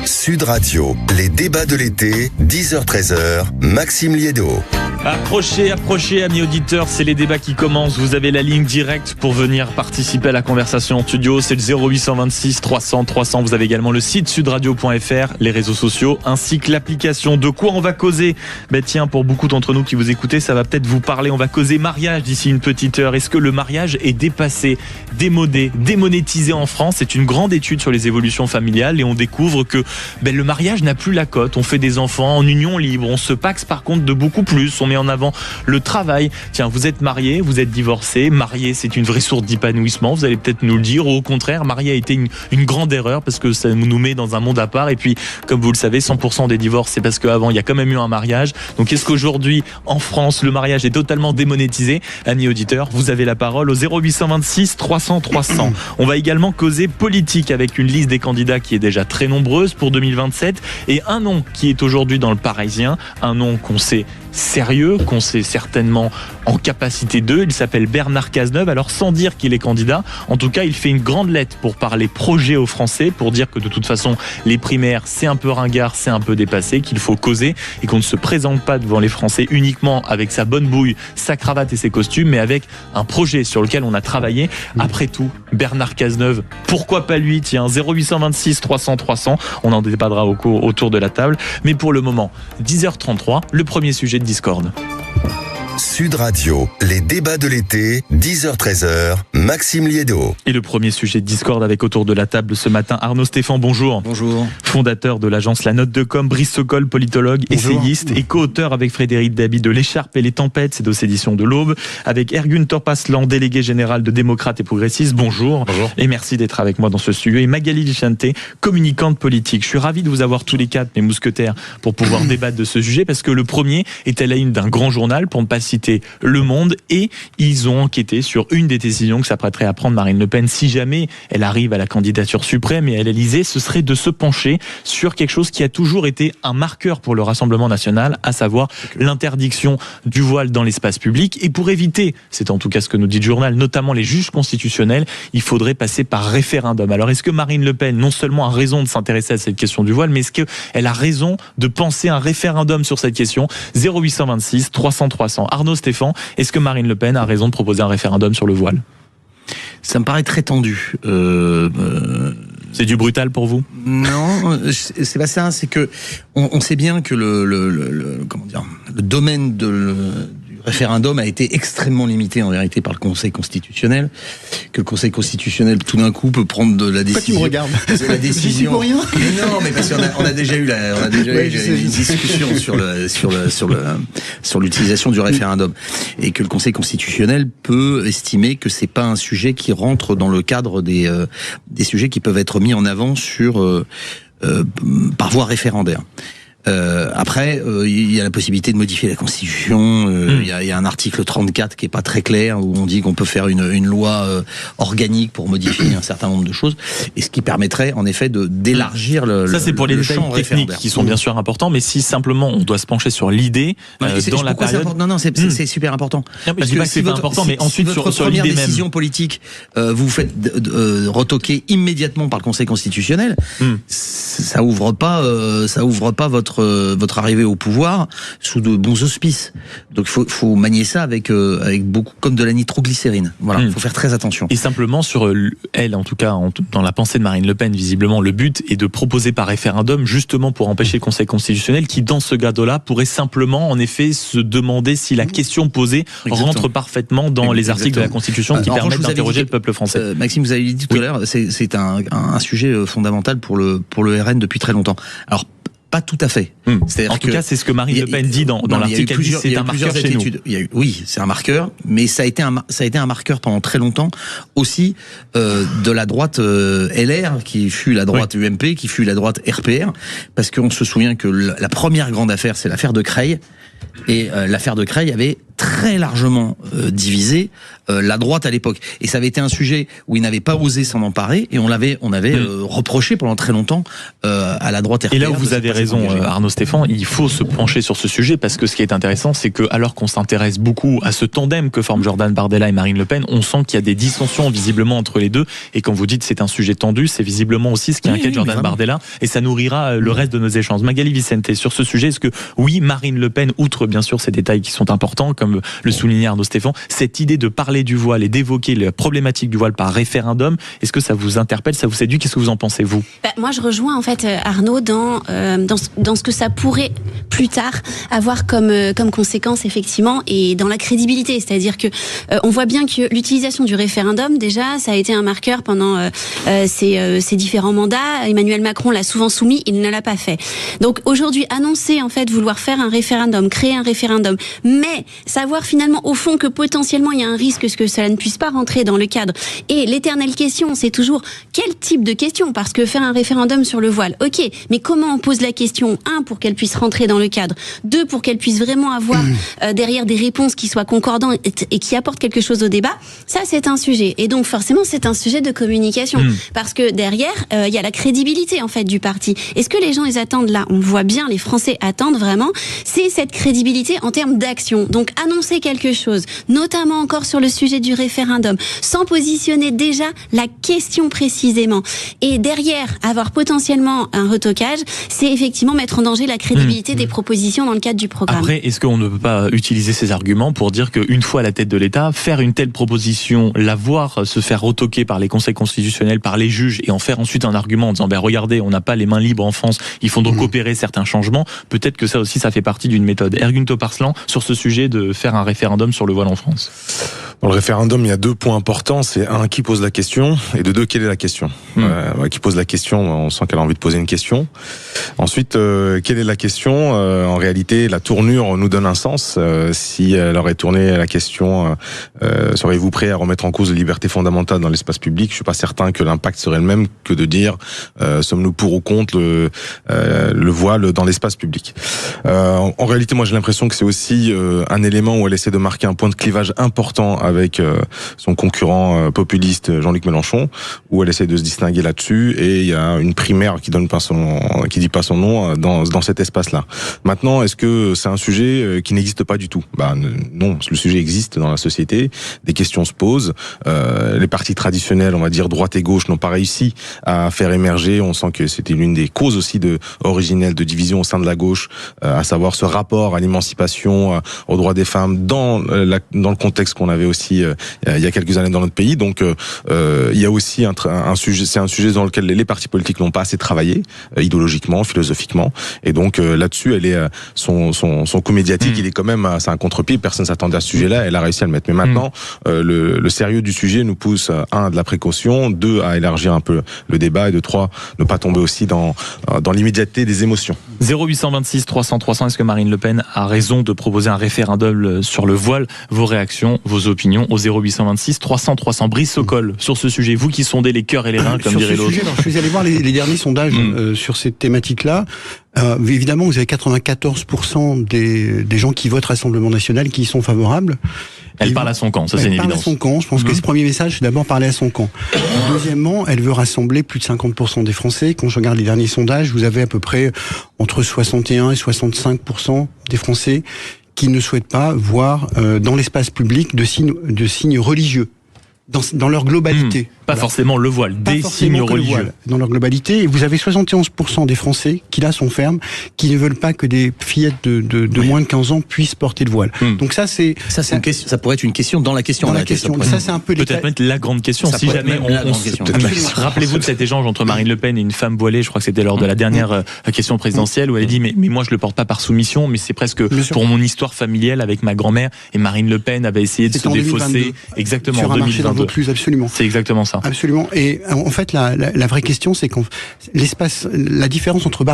Sud Radio, les débats de l'été, 10h-13h, Maxime Liédo. Approchez, amis auditeurs, c'est les débats qui commencent. Vous avez la ligne directe pour venir participer à la conversation en studio. C'est le 0826 300 300. Vous avez également le site sudradio.fr, les réseaux sociaux, ainsi que l'application. De quoi on va causer ? Tiens, pour beaucoup d'entre nous qui vous écoutez, ça va peut-être vous parler. On va causer mariage d'ici une petite heure. Est-ce que le mariage est dépassé, démodé, démonétisé en France ? C'est une grande étude sur les évolutions familiales et on découvre que le mariage n'a plus la cote. On fait des enfants en union libre. On se paxe par contre de beaucoup plus. On met en avant le travail. Tiens, vous êtes marié, vous êtes divorcé. Marié, c'est une vraie source d'épanouissement. Vous allez peut-être nous le dire. Ou au contraire, marié a été une grande erreur parce que ça nous met dans un monde à part. Et puis, comme vous le savez, 100% des divorces, c'est parce qu'avant, il y a quand même eu un mariage. Donc, est-ce qu'aujourd'hui, en France, le mariage est totalement démonétisé ? Amis auditeurs, vous avez la parole au 0826 300 300. On va également causer politique avec une liste des candidats qui est déjà très nombreuse pour 2027 et un nom qui est aujourd'hui dans le Parisien, un nom qu'on sait sérieux, qu'on sait certainement en capacité d'eux. Il s'appelle Bernard Cazeneuve. Alors sans dire qu'il est candidat, en tout cas il fait une grande lettre pour parler projet aux Français, pour dire que de toute façon les primaires c'est un peu ringard, c'est un peu dépassé, qu'il faut causer et qu'on ne se présente pas devant les Français uniquement avec sa bonne bouille, sa cravate et ses costumes, mais avec un projet sur lequel on a travaillé. Après tout, Bernard Cazeneuve, pourquoi pas lui ? Tiens, 0826 300 300, on en débattra autour de la table. Mais pour le moment, 10h33, le premier sujet de discorde. Sud Radio, les débats de l'été, 10h-13h, Maxime Liédo. Et le premier sujet de discorde avec autour de la table ce matin, Arnaud Stéphane, bonjour. Bonjour. Fondateur de l'agence La Note de Com, Brice Sokol, politologue, bonjour. Essayiste et co-auteur avec Frédéric Dabi de L'écharpe et les tempêtes, c'est aux éditions de l'Aube, avec Ergun Torpaslan, délégué général de Démocrates et Progressistes, bonjour. Bonjour. Et merci d'être avec moi dans ce studio. Et Magali Lichante, communicante politique. Je suis ravi de vous avoir tous les quatre, mes mousquetaires, pour pouvoir débattre de ce sujet, parce que le premier est à la une d'un grand journal, pour ne pas citer Le Monde, et ils ont enquêté sur une des décisions que s'apprêterait à prendre Marine Le Pen si jamais elle arrive à la candidature suprême et à l'Élysée, ce serait de se pencher sur quelque chose qui a toujours été un marqueur pour le Rassemblement national, à savoir l'interdiction du voile dans l'espace public. Et pour éviter, c'est en tout cas ce que nous dit le journal, notamment les juges constitutionnels, il faudrait passer par référendum. Alors est-ce que Marine Le Pen non seulement a raison de s'intéresser à cette question du voile, mais est-ce qu'elle a raison de penser un référendum sur cette question ? 0826 300 300. Arnaud Stéphane, est-ce que Marine Le Pen a raison de proposer un référendum sur le voile ? Ça me paraît très tendu. C'est du brutal pour vous ? Non, c'est pas ça. C'est que on sait bien que le domaine du référendum a été extrêmement limité en vérité par le Conseil constitutionnel, que le Conseil constitutionnel tout d'un coup peut prendre de la décision. Pourquoi tu me regardes ? La décision. Je suis pour rien. Mais non, mais parce qu'on a déjà eu une discussion sur l'utilisation du référendum, et que le Conseil constitutionnel peut estimer que c'est pas un sujet qui rentre dans le cadre des sujets qui peuvent être mis en avant par voie référendaire. Après, il y a la possibilité de modifier la Constitution. Il y a un article 34 qui est pas très clair, où on dit qu'on peut faire une loi organique pour modifier un certain nombre de choses, et ce qui permettrait en effet d'élargir ça c'est pour les détails techniques qui sont bien sûr importants, mais si simplement on doit se pencher sur l'idée dans la période. C'est super important. Non, mais je dis pas que c'est pas important, mais ensuite sur l'idée même. Décision politique, vous faites retoquer immédiatement par le Conseil constitutionnel. Ça ouvre pas votre arrivée au pouvoir sous de bons auspices. Donc faut manier ça avec beaucoup, comme de la nitroglycérine. Voilà, faut faire très attention. Et simplement sur elle, en tout cas dans la pensée de Marine Le Pen, visiblement le but est de proposer par référendum, justement pour empêcher le Conseil constitutionnel, qui dans ce cadre-là pourrait simplement en effet se demander si la question posée rentre parfaitement dans les articles de la Constitution qui permettent d'interroger le peuple français. Maxime, vous avez dit tout à l'heure, c'est un sujet fondamental pour le RN depuis très longtemps. Alors pas tout à fait. En tout cas, c'est ce que Marine Le Pen dit dans l'article. Elle dit c'est un marqueur chez nous. Oui, c'est un marqueur, mais ça a été un marqueur pendant très longtemps aussi de la droite LR, qui fut la droite UMP, qui fut la droite RPR, parce qu'on se souvient que la première grande affaire, c'est l'affaire de Creil, et l'affaire de Creil avait très largement divisé la droite à l'époque. Et ça avait été un sujet où ils n'avaient pas osé s'en emparer, et on avait reproché pendant très longtemps à la droite RPR. Et là où vous avez raison, Arnaud Stéphan, il faut se pencher sur ce sujet, parce que ce qui est intéressant, c'est que alors qu'on s'intéresse beaucoup à ce tandem que forment Jordan Bardella et Marine Le Pen, on sent qu'il y a des dissensions visiblement entre les deux. Et quand vous dites c'est un sujet tendu, c'est visiblement aussi ce qui inquiète Jordan Bardella, et ça nourrira le reste de nos échanges. Magali Vicente, sur ce sujet, est-ce que oui, Marine Le Pen, outre bien sûr ces détails qui sont importants, comme le soulignait Arnaud Stéphan, cette idée de parler du voile et d'évoquer les problématiques du voile par référendum, est-ce que ça vous interpelle, ça vous séduit? Qu'est-ce que vous en pensez, vous? Moi, je rejoins en fait Arnaud dans ce que ça pourrait plus tard avoir comme conséquence, effectivement, et dans la crédibilité. C'est-à-dire que on voit bien que l'utilisation du référendum, déjà, ça a été un marqueur pendant ces différents mandats. Emmanuel Macron l'a souvent soumis, il ne l'a pas fait. Donc aujourd'hui, annoncer en fait vouloir faire un référendum, créer un référendum, mais savoir finalement au fond que potentiellement il y a un risque que cela ne puisse pas rentrer dans le cadre. Et l'éternelle question, c'est toujours quel type de question? Parce que faire un référendum sur le voile, ok, mais comment on pose la question? 1, pour qu'elle puisse rentrer dans le cadre. 2, pour qu'elle puisse vraiment avoir derrière des réponses qui soient concordantes et qui apportent quelque chose au débat. Ça, c'est un sujet. Et donc forcément, c'est un sujet de communication. Parce que derrière, il y a la crédibilité en fait du parti. Et ce que les gens ils attendent là, on le voit bien, les Français attendent vraiment, c'est cette crédibilité en termes d'action. Donc annoncer quelque chose, notamment encore sur le sujet du référendum, sans positionner déjà la question précisément. Et derrière, avoir potentiellement un retoquage, c'est effectivement mettre en danger la crédibilité des propositions dans le cadre du programme. Après, est-ce qu'on ne peut pas utiliser ces arguments pour dire qu'une fois à la tête de l'État, faire une telle proposition, la voir se faire retoquer par les conseils constitutionnels, par les juges, et en faire ensuite un argument en disant regardez, on n'a pas les mains libres en France, il faut donc opérer certains changements. Peut-être que ça aussi, ça fait partie d'une méthode. Ergun Toparslan, sur ce sujet de faire un référendum sur le voile en France. Dans le référendum, il y a 2 points importants. C'est 1, qui pose la question, et de 2, quelle est la question. Qui pose la question, on sent qu'elle a envie de poser une question. Ensuite, quelle est la question? En réalité, la tournure nous donne un sens. Si elle aurait tourné la question, seriez-vous prêt à remettre en cause les libertés fondamentales dans l'espace public? Je suis pas certain que l'impact serait le même que de dire sommes-nous pour ou contre le voile dans l'espace public. En réalité, moi j'ai l'impression que c'est aussi un élément où elle essaie de marquer un point de clivage important avec son concurrent populiste Jean-Luc Mélenchon, où elle essaie de se distinguer là-dessus, et il y a une primaire qui dit pas son nom dans cet espace-là. Maintenant, est-ce que c'est un sujet qui n'existe pas du tout? Non, le sujet existe dans la société, des questions se posent, les partis traditionnels, on va dire droite et gauche, n'ont pas réussi à faire émerger, on sent que c'était l'une des causes aussi originelles de division au sein de la gauche, à savoir ce rapport à l'émancipation, aux droits des femmes dans le contexte qu'on avait aussi il y a quelques années dans notre pays. Donc il y a aussi un sujet, c'est un sujet dans lequel les partis politiques n'ont pas assez travaillé idéologiquement, philosophiquement, et donc là-dessus, elle est son coup médiatique, il est quand même, c'est un contre-pied, personne s'attendait à ce sujet-là, elle a réussi à le mettre. Mais maintenant, le sérieux du sujet nous pousse 1, de la précaution, 2, à élargir un peu le débat, et de 3, ne pas tomber aussi dans l'immédiateté des émotions. 0826 300 300, est-ce que Marine Le Pen a raison de proposer un référendum sur le voile? Vos réactions, vos opinions au 0826 300 300. Brice Sokol, sur ce sujet, vous qui sondez les cœurs et les reins, comme dirait l'autre. Je suis allé voir les derniers sondages sur cette thématique-là. Évidemment, vous avez 94% des gens qui votent Rassemblement National qui y sont favorables. Elle parle à son camp, ça c'est une évidence. Elle parle à son camp, je pense que ce premier message, c'est d'abord parler à son camp. Deuxièmement, elle veut rassembler plus de 50% des Français. Quand je regarde les derniers sondages, vous avez à peu près entre 61 et 65% des Français qui ne souhaitent pas voir dans l'espace public de signes religieux. Dans leur globalité. Pas forcément le voile, des signes religieux. Dans leur globalité. Et vous avez 71% des Français qui là sont fermes, qui ne veulent pas que des fillettes de moins de 15 ans puissent porter le voile. Donc ça c'est une question, ça pourrait être une question dans la question. Dans la question. Ça c'est un peu peut-être même la grande question. Si jamais rappelez-vous de cet échange entre Marine Le Pen et une femme voilée, je crois que c'était lors de la dernière question présidentielle, où elle a dit mais moi je le porte pas par soumission, mais c'est presque pour mon histoire familiale avec ma grand-mère, et Marine Le Pen avait essayé de se défausser exactement en 2022. Absolument. C'est exactement ça. Absolument. Et en fait, la vraie question, c'est qu'en la différence entre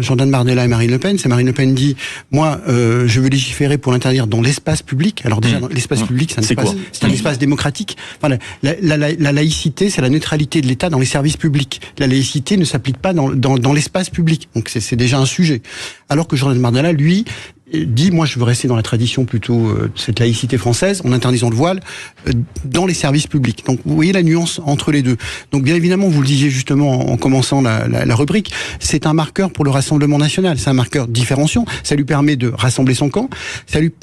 Jordan Bardella et Marine Le Pen, c'est Marine Le Pen dit, moi, je veux légiférer pour l'interdire dans l'espace public. Alors déjà, l'espace public, c'est un espace démocratique. Enfin, la laïcité, c'est la neutralité de l'État dans les services publics. La laïcité ne s'applique pas dans l'espace public. Donc c'est déjà un sujet. Alors que Jordan Bardella, lui, dit, moi je veux rester dans la tradition plutôt de cette laïcité française, en interdisant le voile dans les services publics. Donc vous voyez la nuance entre les deux. Donc bien évidemment, vous le disiez justement en commençant la rubrique, c'est un marqueur pour le Rassemblement national, c'est un marqueur différenciant, ça lui permet de rassembler son camp,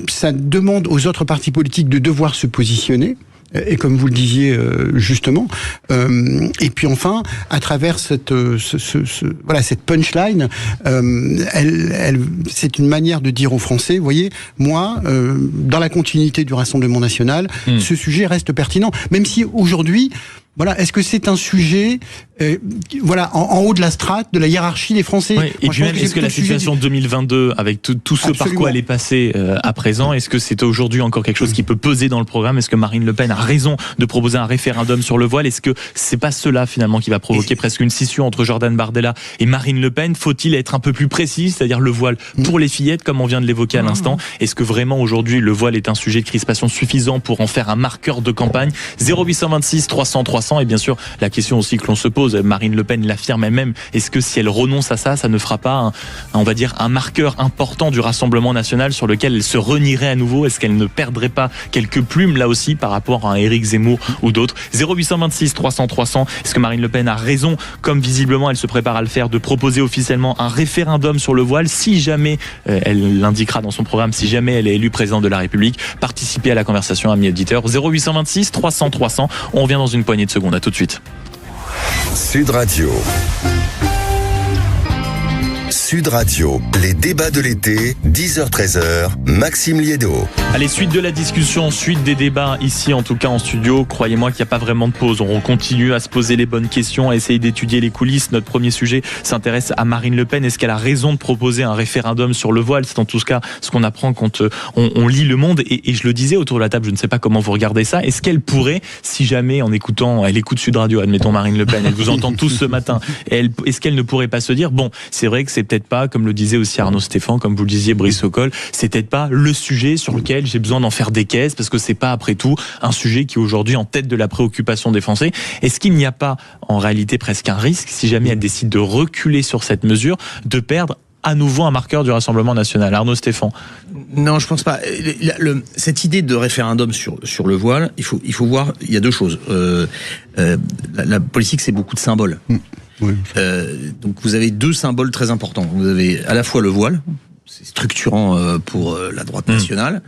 ça demande aux autres partis politiques de devoir se positionner. Et comme vous le disiez justement, et puis enfin, à travers cette punchline, c'est une manière de dire aux Français, vous voyez, moi, dans la continuité du Rassemblement national, ce sujet reste pertinent, même si aujourd'hui, voilà, est-ce que c'est un sujet, en haut de la strate, de la hiérarchie des Français? Oui, et puis même, est-ce que la situation 2022, avec tout ce par quoi elle est passée à présent, est-ce que c'est aujourd'hui encore quelque chose qui peut peser dans le programme? Est-ce que Marine Le Pen a raison de proposer un référendum sur le voile? Est-ce que c'est pas cela finalement qui va provoquer presque une scission entre Jordan Bardella et Marine Le Pen? Faut-il être un peu plus précis, c'est-à-dire le voile pour les fillettes, comme on vient de l'évoquer à l'instant? Est-ce que vraiment aujourd'hui le voile est un sujet de crispation suffisant pour en faire un marqueur de campagne? 0826 300 300. Et bien sûr, la question aussi que l'on se pose, Marine Le Pen l'affirme elle-même, est-ce que si elle renonce à ça, ça ne fera pas un marqueur important du Rassemblement national sur lequel elle se renierait à nouveau? Est-ce qu'elle ne perdrait pas quelques plumes là aussi par rapport à Éric Zemmour ou d'autres? 0826 300 300. Est-ce que Marine Le Pen a raison, comme visiblement elle se prépare à le faire, de proposer officiellement un référendum sur le voile si jamais elle l'indiquera dans son programme, si jamais elle est élue présidente de la République? Participez à la conversation, amis auditeurs. 0826 300 300. On revient dans une poignée de secondes. À tout de suite. Sud Radio. Sud Radio, les débats de l'été, 10h-13h, Maxime Liédot. Allez, suite de la discussion, suite des débats ici, en tout cas en studio. Croyez-moi qu'il n'y a pas vraiment de pause. On continue à se poser les bonnes questions, à essayer d'étudier les coulisses. Notre premier sujet s'intéresse à Marine Le Pen. Est-ce qu'elle a raison de proposer un référendum sur le voile? C'est en tout cas ce qu'on apprend quand on lit Le Monde. Et je le disais autour de la table, je ne sais pas comment vous regardez ça. Est-ce qu'elle pourrait, si jamais en écoutant, elle écoute Sud Radio, admettons Marine Le Pen, elle vous entend tous ce matin, est-ce qu'elle ne pourrait pas se dire, bon, c'est vrai que c'est peut-être pas, comme le disait aussi Arnaud Stéphane, comme vous le disiez Brice Sokol, c'est peut-être pas le sujet sur lequel j'ai besoin d'en faire des caisses, parce que c'est pas après tout un sujet qui est aujourd'hui en tête de la préoccupation des Français. Est-ce qu'il n'y a pas en réalité presque un risque, si jamais elle décide de reculer sur cette mesure, de perdre à nouveau un marqueur du Rassemblement national? Arnaud Stéphane. Non, je pense pas. Cette idée de référendum sur le voile, il faut voir, il y a deux choses. La politique, c'est beaucoup de symboles. Oui. Donc vous avez deux symboles très importants. Vous avez à la fois le voile, c'est structurant pour la droite nationale.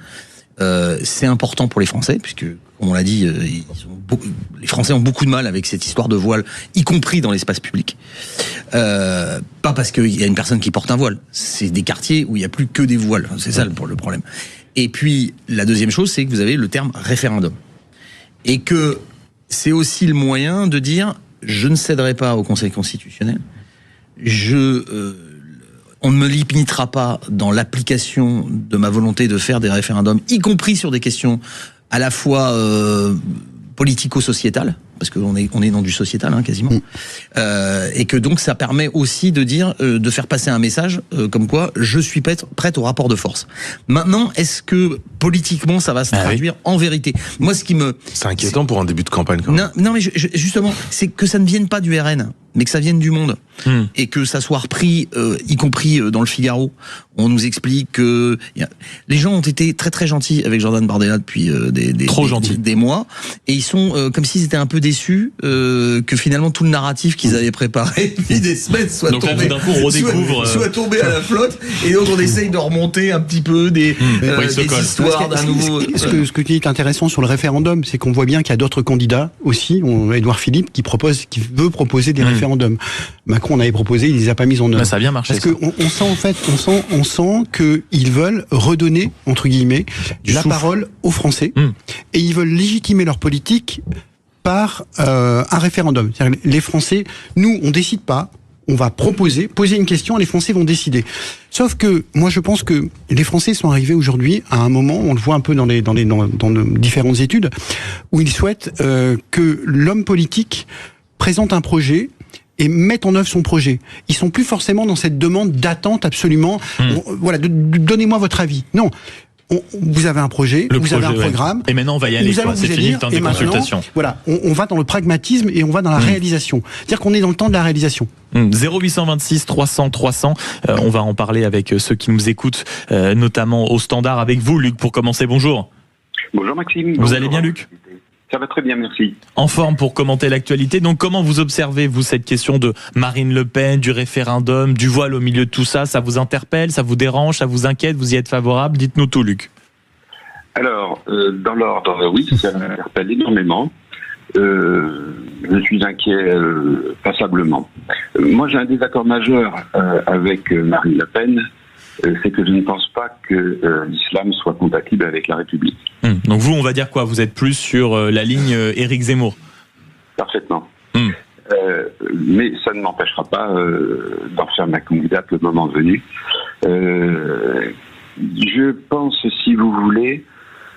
C'est important pour les Français, puisque, comme on l'a dit, les Français ont beaucoup de mal avec cette histoire de voile, y compris dans l'espace public. Pas parce qu'il y a une personne qui porte un voile. C'est des quartiers où il n'y a plus que des voiles. C'est ça le problème. Et puis, la deuxième chose, c'est que vous avez le terme référendum. Et que c'est aussi le moyen de dire, je ne céderai pas au Conseil constitutionnel. On ne me limitera pas dans l'application de ma volonté de faire des référendums, y compris sur des questions à la fois politico-sociétales, parce qu'on est dans du sociétal quasiment, et que donc ça permet aussi de dire, de faire passer un message comme quoi je suis prête au rapport de force. Maintenant, est-ce que politiquement ça va se traduire en vérité? Moi, c'est inquiétant pour un début de campagne quand même. Non, mais justement, c'est que ça ne vienne pas du RN, mais que ça vienne du Monde, et que ça soit repris, y compris dans le Figaro. On nous explique que les gens ont été très très gentils avec Jordan Bardella depuis des mois, et ils sont comme s'ils étaient un peu déçus que finalement tout le narratif qu'ils avaient préparé depuis des semaines soit tombé à la flotte, et donc on essaye de remonter un petit peu des histoires d'un nouveau. Ce que tu dis est intéressant sur le référendum, c'est qu'on voit bien qu'il y a d'autres candidats aussi. Édouard Philippe qui veut proposer des référendums. Macron en avait proposé, il les a pas mis en œuvre. Ça a bien marché. Parce que on sent qu'ils veulent redonner entre guillemets la parole aux Français, et ils veulent légitimer leur politique par un référendum. C'est-à-dire, les Français, nous, on décide pas. On va poser une question, et les Français vont décider. Sauf que, moi, je pense que les Français sont arrivés aujourd'hui à un moment, on le voit un peu dans nos différentes études, où ils souhaitent que l'homme politique présente un projet et mette en œuvre son projet. Ils sont plus forcément dans cette demande d'attente absolument. Voilà, donnez-moi votre avis. Non. vous avez un projet, vous avez un programme. Et maintenant, on va y aller. C'est fini le temps des consultations. Voilà, on va dans le pragmatisme et on va dans la réalisation. C'est-à-dire qu'on est dans le temps de la réalisation. 0826 300 300. On va en parler avec ceux qui nous écoutent, notamment au standard avec vous, Luc, pour commencer. Bonjour. Bonjour Maxime. Vous allez bien, Luc ? Ça va très bien, merci. En forme pour commenter l'actualité. Donc, comment vous observez, vous, cette question de Marine Le Pen, du référendum, du voile au milieu de tout ça ? Ça vous interpelle, ça vous dérange, ça vous inquiète ? Vous y êtes favorable ? Dites-nous tout, Luc. Alors, dans l'ordre, oui, ça m'interpelle énormément. Je suis inquiet passablement. Moi, j'ai un désaccord majeur avec Marine Le Pen. C'est que je ne pense pas que l'islam soit compatible avec la République. Donc vous, on va dire quoi ? Vous êtes plus sur la ligne Éric Zemmour ? Parfaitement. Mais ça ne m'empêchera pas d'en faire ma candidate le moment venu. Je pense, si vous voulez,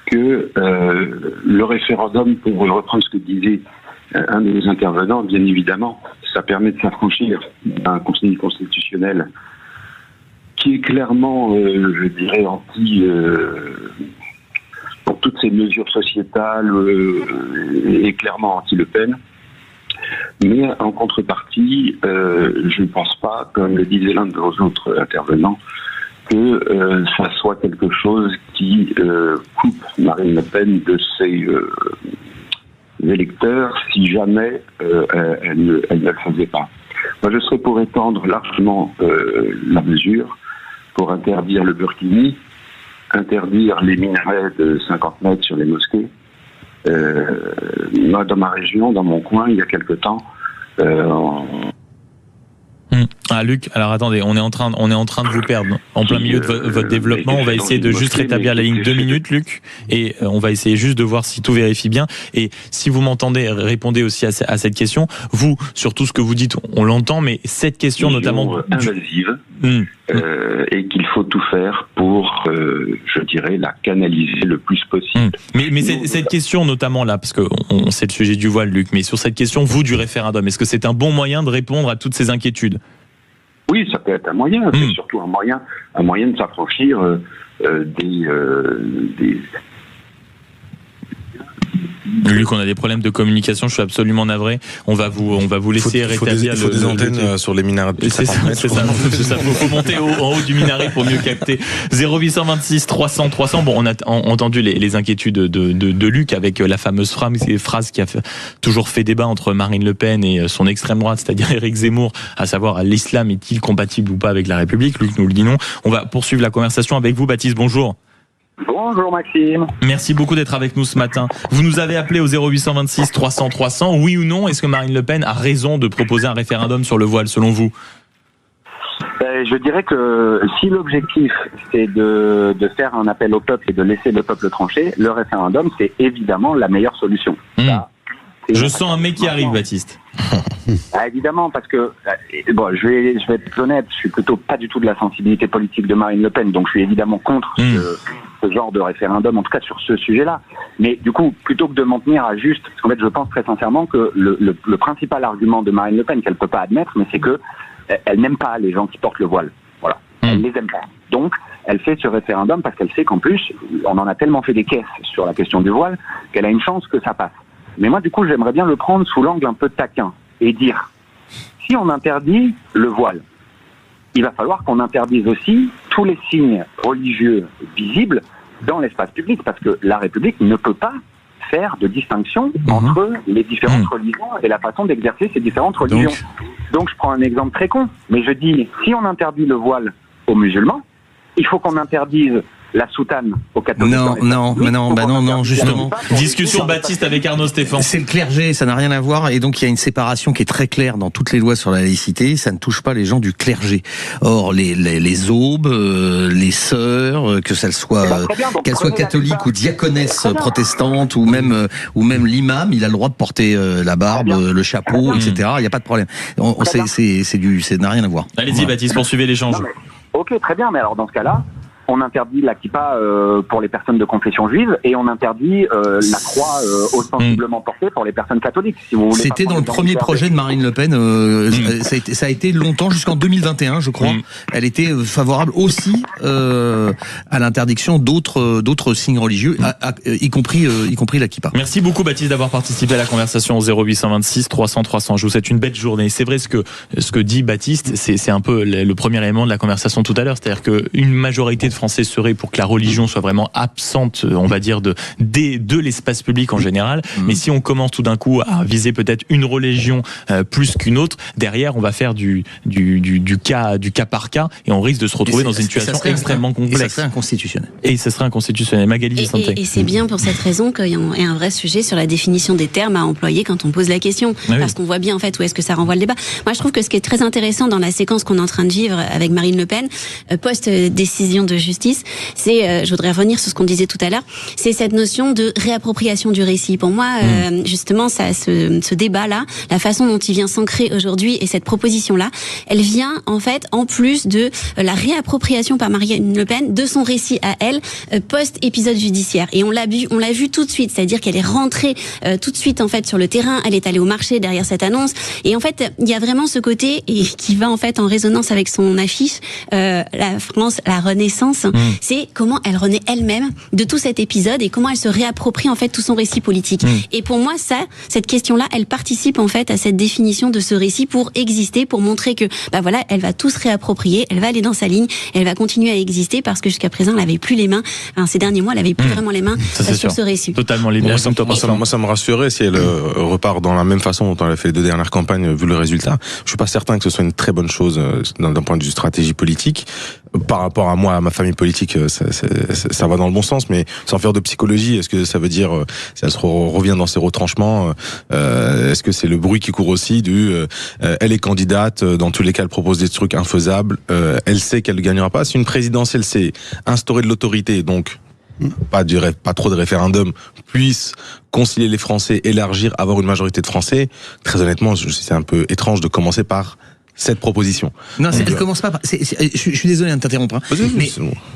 que le référendum, pour reprendre ce que disait un des intervenants, bien évidemment, ça permet de s'affranchir d'un conseil constitutionnel qui est clairement, je dirais, anti pour toutes ces mesures sociétales et clairement anti-Le Pen. Mais en contrepartie, je ne pense pas, comme le disait l'un de vos autres intervenants, que ça soit quelque chose qui coupe Marine Le Pen de ses électeurs si jamais elle ne le faisait pas. Moi, je serais pour étendre largement la mesure, pour interdire le burkini, interdire les minarets de 50 mètres sur les mosquées. Moi, dans ma région, dans mon coin, il y a quelque temps, Luc, alors attendez, on est en train de vous perdre en plein milieu de votre développement. On va essayer de juste rétablir la ligne 2 minutes, Luc, et on va essayer juste de voir si tout vérifie bien. Et si vous m'entendez, répondez aussi à cette question. Vous, sur tout ce que vous dites, on l'entend, mais cette question notamment invasive, et qu'il faut tout faire pour, je dirais, la canaliser le plus possible. Mais cette question notamment là, parce que c'est le sujet du voile, Luc, mais sur cette question, vous, du référendum, est-ce que c'est un bon moyen de répondre à toutes ces inquiétudes ? Oui, ça peut être un moyen. C'est surtout un moyen de s'affranchir des Luc, on a des problèmes de communication, je suis absolument navré. On va vous laisser rétablir il faut des antennes sur les minarets. C'est ça. Faut monter en haut du minaret pour mieux capter. 0826 300 300. Bon, on a entendu les inquiétudes de Luc avec la fameuse phrase qui a toujours fait débat entre Marine Le Pen et son extrême droite, c'est-à-dire Éric Zemmour, à savoir l'islam est-il compatible ou pas avec la République. Luc nous le dit non. On va poursuivre la conversation avec vous, Baptiste. Bonjour. Bonjour Maxime. Merci beaucoup d'être avec nous ce matin. Vous nous avez appelé au 0826 300 300. Oui ou non, est-ce que Marine Le Pen a raison de proposer un référendum sur le voile selon vous ? Je dirais que si l'objectif c'est de faire un appel au peuple et de laisser le peuple trancher, le référendum c'est évidemment la meilleure solution. Ça, je sens un mec qui arrive, Baptiste. Évidemment, parce que bon, je vais être honnête, je suis plutôt pas du tout de la sensibilité politique de Marine Le Pen, donc je suis évidemment contre ce genre de référendum, en tout cas sur ce sujet-là. Mais du coup, plutôt que de m'en tenir à juste, parce qu'en fait, je pense très sincèrement que le principal argument de Marine Le Pen qu'elle peut pas admettre, mais c'est que elle n'aime pas les gens qui portent le voile. Voilà, elle les aime pas. Donc, elle fait ce référendum parce qu'elle sait qu'en plus, on en a tellement fait des caisses sur la question du voile qu'elle a une chance que ça passe. Mais moi, du coup, j'aimerais bien le prendre sous l'angle un peu taquin et dire, si on interdit le voile, il va falloir qu'on interdise aussi tous les signes religieux visibles dans l'espace public, parce que la République ne peut pas faire de distinction entre les différentes religions et la façon d'exercer ces différentes religions. Donc, je prends un exemple très con, mais je dis, si on interdit le voile aux musulmans, il faut qu'on interdise la soutane aux catholiques. Non, justement. Discussion Baptiste avec Arnaud Stéphane. C'est le clergé, ça n'a rien à voir, et donc il y a une séparation qui est très claire dans toutes les lois sur la laïcité, ça ne touche pas les gens du clergé. Or, les aubes, les sœurs, que qu'elles soient catholiques ou diaconesses protestantes, ou même l'imam, il a le droit de porter la barbe, le chapeau, etc. Il n'y a pas de problème. Ça n'a rien à voir. Allez-y Baptiste, poursuivez l'échange. Ok, très bien, mais alors dans ce cas-là, on interdit la kippa pour les personnes de confession juive et on interdit la croix ostensiblement portée pour les personnes catholiques. Si vous voulez. C'était dans le premier projet de Marine Le Pen. Ça a été longtemps, jusqu'en 2021, je crois. Elle était favorable aussi à l'interdiction d'autres signes religieux, y compris la kippa. Merci beaucoup Baptiste d'avoir participé à la conversation au 0826 300 300. Je vous souhaite une belle journée. C'est vrai ce que dit Baptiste, c'est un peu le premier élément de la conversation tout à l'heure, c'est-à-dire qu'une majorité de Français serait pour que la religion soit vraiment absente, on va dire, de l'espace public en général. Mais si on commence tout d'un coup à viser peut-être une religion plus qu'une autre, derrière on va faire du cas par cas et on risque de se retrouver dans une situation extrêmement complexe. Et ça serait inconstitutionnel. Et ça serait inconstitutionnel. Magali Santé. Et c'est bien pour cette raison qu'il y a un vrai sujet sur la définition des termes à employer quand on pose la question. Parce qu'on voit bien en fait où est-ce que ça renvoie le débat. Moi je trouve que ce qui est très intéressant dans la séquence qu'on est en train de vivre avec Marine Le Pen, post-décision de justice, c'est, je voudrais revenir sur ce qu'on disait tout à l'heure, c'est cette notion de réappropriation du récit. Pour moi, justement, ce débat-là, la façon dont il vient s'ancrer aujourd'hui et cette proposition-là, elle vient en fait en plus de la réappropriation par Marine Le Pen de son récit à elle, post-épisode judiciaire. Et on l'a vu tout de suite, c'est-à-dire qu'elle est rentrée tout de suite en fait sur le terrain, elle est allée au marché derrière cette annonce. Et en fait, il y a vraiment ce côté et qui va en fait en résonance avec son affiche, la France, la Renaissance. C'est comment elle renaît elle-même de tout cet épisode et comment elle se réapproprie en fait tout son récit politique. Et pour moi, cette question-là, elle participe en fait à cette définition de ce récit pour exister, pour montrer que, voilà, elle va tout se réapproprier, elle va aller dans sa ligne, elle va continuer à exister parce que jusqu'à présent, elle n'avait plus les mains. Ces derniers mois, elle n'avait plus vraiment les mains sur ce récit. Totalement libre. Moi, ça me rassurait si elle repart dans la même façon dont elle a fait les 2 dernières campagnes, vu le résultat. Je suis pas certain que ce soit une très bonne chose d'un point de vue stratégie politique. Par rapport à moi, à ma famille politique, ça va dans le bon sens, mais sans faire de psychologie, est-ce que ça veut dire, si elle se revient dans ses retranchements, est-ce que c'est le bruit qui court aussi elle est candidate, dans tous les cas elle propose des trucs infaisables, elle sait qu'elle ne gagnera pas. Si une présidentielle c'est instaurer de l'autorité, donc pas trop de référendum, puisse concilier les Français, élargir, avoir une majorité de Français, très honnêtement, c'est un peu étrange de commencer par cette proposition. Non, elle commence pas par... Je suis désolé de t'interrompre, mais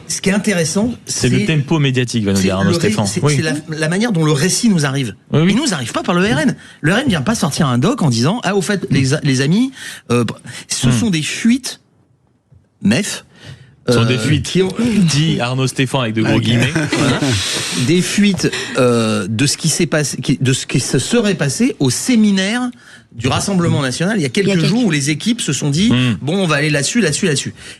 ce qui est intéressant, c'est le tempo médiatique, va nous dire Arnaud Stéphane. C'est la manière dont le récit nous arrive. Il nous arrive pas par le RN. Le RN vient pas sortir un doc en disant au fait, les amis, ce sont des fuites, MEF. Ce sont des fuites, dit Arnaud Stéphane avec de gros guillemets. Voilà. Des fuites de ce qui s'est passé, de ce qui se serait passé au séminaire du Rassemblement National il y a quelques jours où les équipes se sont dit bon, on va aller là-dessus.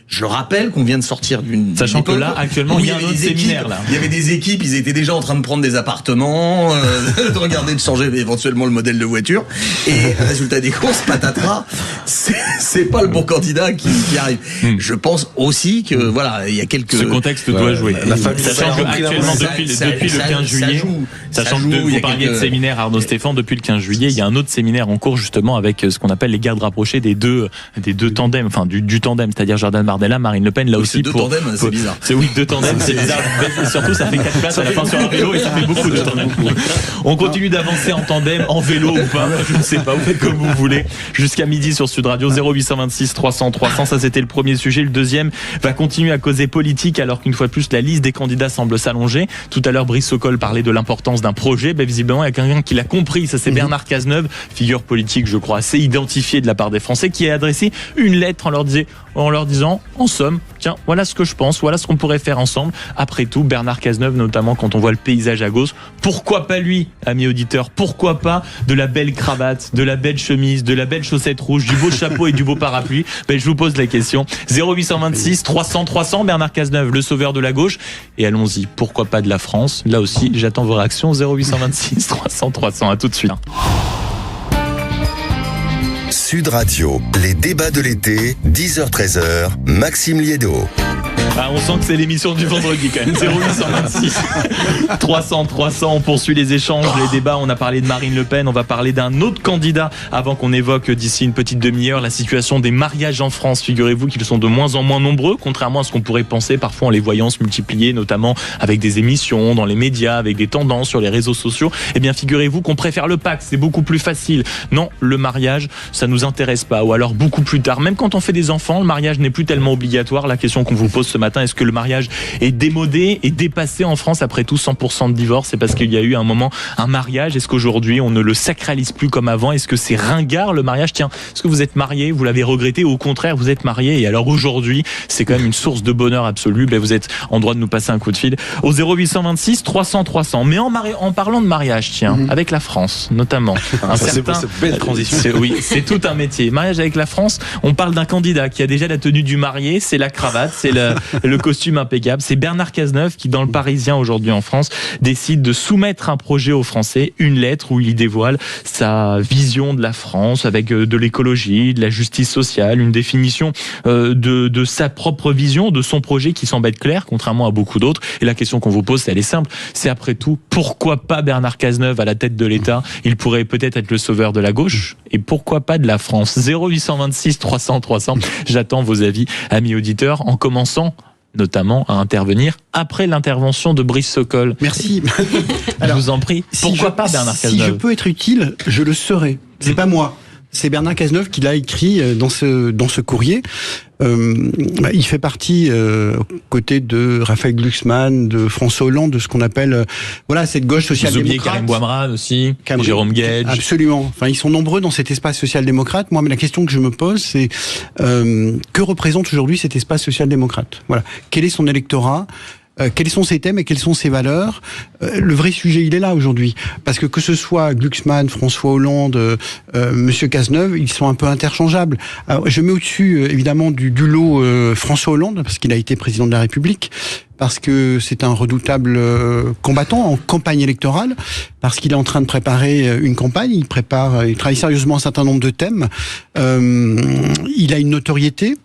Je rappelle qu'on vient de sortir d'une sachant que là actuellement il y a un autre séminaire là. Il y avait des équipes, ils étaient déjà en train de prendre des appartements, de regarder, de changer éventuellement le modèle de voiture. Et résultat des courses, patatras, c'est pas le bon candidat qui arrive. Je pense aussi que voilà, il y a quelques... Ce contexte doit jouer. La famille, sachant que actuellement depuis le 15 juillet, sachant que vous parliez de séminaire Arnaud Stéphane, depuis le 15 juillet, il y a un autre séminaire en cours justement avec ce qu'on appelle les gardes rapprochés des deux tandems, enfin du tandem, c'est-à-dire Jordan Bardella, Marine Le Pen, là aussi deux tandems, c'est bizarre. C'est deux tandems, c'est bizarre. Surtout ça fait 4 places à la fin sur un vélo et ça fait beaucoup de tandems. On continue d'avancer en tandem, en vélo ou pas, je ne sais pas, vous faites comme vous voulez. Jusqu'à midi sur Sud Radio, 0826 300 300, ça c'était le premier sujet. Le deuxième va continuer à causer politique alors qu'une fois de plus la liste des candidats semble s'allonger. Tout à l'heure Brice Sokol parlait de l'importance d'un projet, visiblement il y a quelqu'un qui l'a compris, ça c'est Bernard Cazeneuve, figure politique je crois assez identifiée de la part des Français, qui a adressé une lettre en leur disant en somme, tiens, voilà ce que je pense, voilà ce qu'on pourrait faire ensemble. Après tout, Bernard Cazeneuve, notamment quand on voit le paysage à gauche, pourquoi pas lui, amis auditeurs, pourquoi pas de la belle cravate, de la belle chemise, de la belle chaussette rouge, du beau chapeau et du beau parapluie? Je vous pose la question. 0826 300 300, Bernard Cazeneuve, le sauveur de la gauche. Et allons-y, pourquoi pas de la France? Là aussi, j'attends vos réactions. 0826 300 300, à tout de suite. Sud Radio, les débats de l'été, 10h-13h, Maxime Liédo. On sent que c'est l'émission du vendredi quand même. 0826 300 300, on poursuit les échanges, les débats. On a parlé de Marine Le Pen, on va parler d'un autre candidat avant qu'on évoque d'ici une petite demi-heure la situation des mariages en France. Figurez-vous qu'ils sont de moins en moins nombreux, contrairement à ce qu'on pourrait penser parfois en les voyant se multiplier, notamment avec des émissions dans les médias, avec des tendances sur les réseaux sociaux. Eh bien figurez-vous qu'on préfère le pacte, c'est beaucoup plus facile. Non, le mariage, ça nous intéresse pas. Ou alors beaucoup plus tard, même quand on fait des enfants, le mariage n'est plus tellement obligatoire. La question qu'on vous pose ce matin, matin. Est-ce que le mariage est démodé et dépassé en France après tout 100% de divorce? C'est parce qu'il y a eu un moment un mariage. Est-ce qu'aujourd'hui on ne le sacralise plus comme avant? Est-ce que c'est ringard le mariage? Tiens, est-ce que vous êtes marié, vous l'avez regretté, ou au contraire vous êtes marié et alors aujourd'hui c'est quand même une source de bonheur absolu? Ben, vous êtes en droit de nous passer un coup de fil au 0826 300 300. Mais en parlant de mariage, tiens, avec la France notamment. C'est belle transition. Oui, c'est tout un métier. Mariage avec la France, on parle d'un candidat qui a déjà la tenue du marié, c'est la cravate, c'est le costume impeccable. C'est Bernard Cazeneuve qui, dans le Parisien aujourd'hui en France, décide de soumettre un projet aux Français, une lettre où il y dévoile sa vision de la France avec de l'écologie, de la justice sociale, une définition de sa propre vision, de son projet qui semble être clair, contrairement à beaucoup d'autres. Et la question qu'on vous pose, elle est simple. C'est après tout, pourquoi pas Bernard Cazeneuve à la tête de l'État? Il pourrait peut-être être le sauveur de la gauche. Et pourquoi pas de la France? 0826 300 300. J'attends vos avis, amis auditeurs, en commençant notamment à intervenir après l'intervention de Brice Sokol. Merci. Je vous en prie. Pourquoi pas Bernard Cazeneuve? Si je peux être utile, je le serai. C'est pas moi. C'est Bernard Cazeneuve qui l'a écrit dans ce courrier. Il fait partie, aux côtés de Raphaël Glucksmann, de François Hollande, de ce qu'on appelle cette gauche social-démocrate. Vous oubliez Karim Bouamrane aussi, Jérôme Guedj. Absolument. Enfin, ils sont nombreux dans cet espace social-démocrate. Moi, mais la question que je me pose, c'est que représente aujourd'hui cet espace social-démocrate? Voilà. Quel est son électorat? Quels sont ses thèmes et quelles sont ses valeurs? Le vrai sujet, il est là aujourd'hui. Parce que ce soit Glucksmann, François Hollande, Monsieur Cazeneuve, ils sont un peu interchangeables. Alors, je mets au-dessus, évidemment, du lot François Hollande, parce qu'il a été président de la République, parce que c'est un redoutable combattant en campagne électorale, parce qu'il est en train de préparer une campagne, il travaille sérieusement un certain nombre de thèmes, il a une notoriété,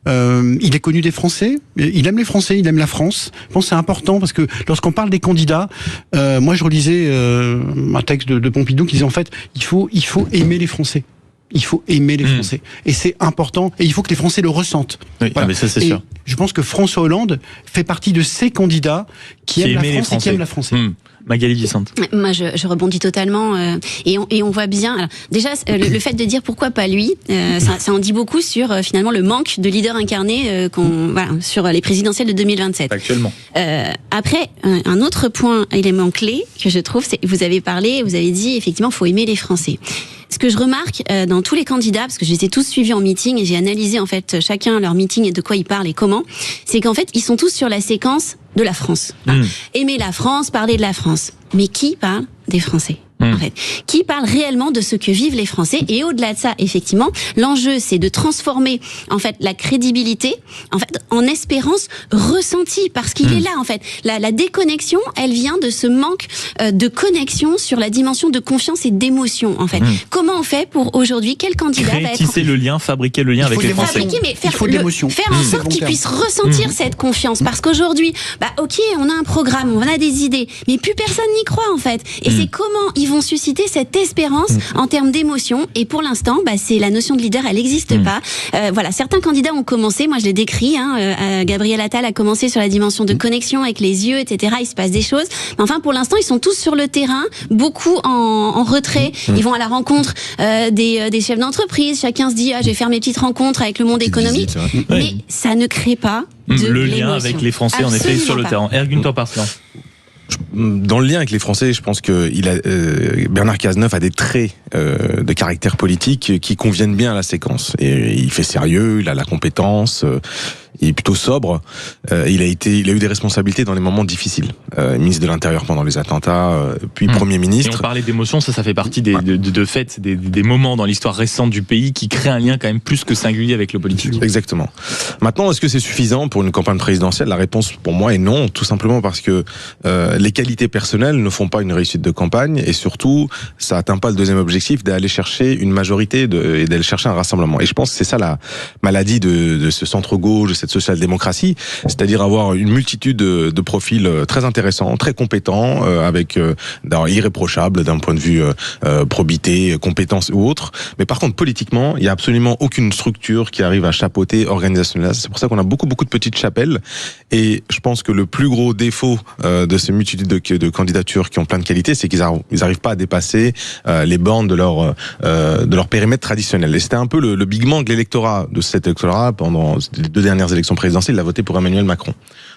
il est connu des Français, il aime les Français, il aime la France. Je pense que c'est important parce que lorsqu'on parle des candidats, moi je relisais un texte de Pompidou qui disait en fait, il faut aimer les Français. Il faut aimer les Français. Et c'est important. Et il faut que les Français le ressentent. Oui, mais ça, c'est sûr. Je pense que François Hollande fait partie de ces candidats qui aiment la France et qui aiment la France. Magali Vicente. Moi, je rebondis totalement. Et on voit bien. Alors, déjà, le fait de dire pourquoi pas lui, ça en dit beaucoup sur finalement le manque de leader incarné sur les présidentielles de 2027. Actuellement. Après, un autre élément clé que je trouve, c'est vous avez dit effectivement, faut aimer les Français. Ce que je remarque dans tous les candidats, parce que je les ai tous suivis en meeting et j'ai analysé en fait chacun leur meeting et de quoi ils parlent et comment, c'est qu'en fait ils sont tous sur la séquence de la France. Aimer la France, parler de la France. Mais qui parle des Français? En fait, qui parle réellement de ce que vivent les Français? Et au-delà de ça, effectivement, l'enjeu c'est de transformer en fait la crédibilité en espérance ressentie, parce qu'il est là en fait. La déconnexion, elle vient de ce manque de connexion sur la dimension de confiance et d'émotion en fait. Comment on fait pour aujourd'hui, quel candidat va être tisser le lien, fabriquer le lien avec les Français? Faire en sorte qu'ils puissent ressentir cette confiance, parce qu'aujourd'hui, ok, on a un programme, on a des idées, mais plus personne n'y croit en fait. Et c'est comment ils vont susciter cette espérance en termes d'émotion. Et pour l'instant, c'est la notion de leader, elle n'existe pas. Certains candidats ont commencé, moi je l'ai décrit, Gabriel Attal a commencé sur la dimension de connexion avec les yeux, etc. Il se passe des choses. Mais enfin, pour l'instant, ils sont tous sur le terrain, beaucoup en retrait. Ils vont à la rencontre des chefs d'entreprise. Chacun se dit, je vais faire mes petites rencontres avec le monde économique. Mais ça ne crée pas le lien avec les Français, en effet, sur le terrain. Ergun Torparslan. Dans le lien avec les Français, je pense que Bernard Cazeneuve a des traits de caractère politique qui conviennent bien à la séquence. Et il fait sérieux, il a la compétence, il est plutôt sobre. Il a eu des responsabilités dans les moments difficiles. Ministre de l'Intérieur pendant les attentats, puis Premier ministre. Et on parlait d'émotion, ça fait partie des moments dans l'histoire récente du pays qui créent un lien quand même plus que singulier avec le politique. Exactement. Maintenant, est-ce que c'est suffisant pour une campagne présidentielle? La réponse pour moi est non, tout simplement parce que les qualités personnelles ne font pas une réussite de campagne, et surtout, ça atteint pas le deuxième objectif d'aller chercher une majorité et d'aller chercher un rassemblement. Et je pense que c'est ça la maladie de ce centre-gauche, de cette social-démocratie, c'est-à-dire avoir une multitude de profils très intéressants, très compétents, avec irréprochables d'un point de vue probité, compétences ou autre. Mais par contre, politiquement, il y a absolument aucune structure qui arrive à chapeauter organisationnellement. C'est pour ça qu'on a beaucoup de petites chapelles. Et je pense que le plus gros défaut de ces multitudes de candidatures qui ont plein de qualités, c'est qu'ils n'arrivent pas à dépasser les bornes de leur périmètre traditionnel. Et c'était un peu le big man de l'électorat, de cet électorat pendant les 2 dernières élections élections présidentielles, il a voté pour Emmanuel Macron.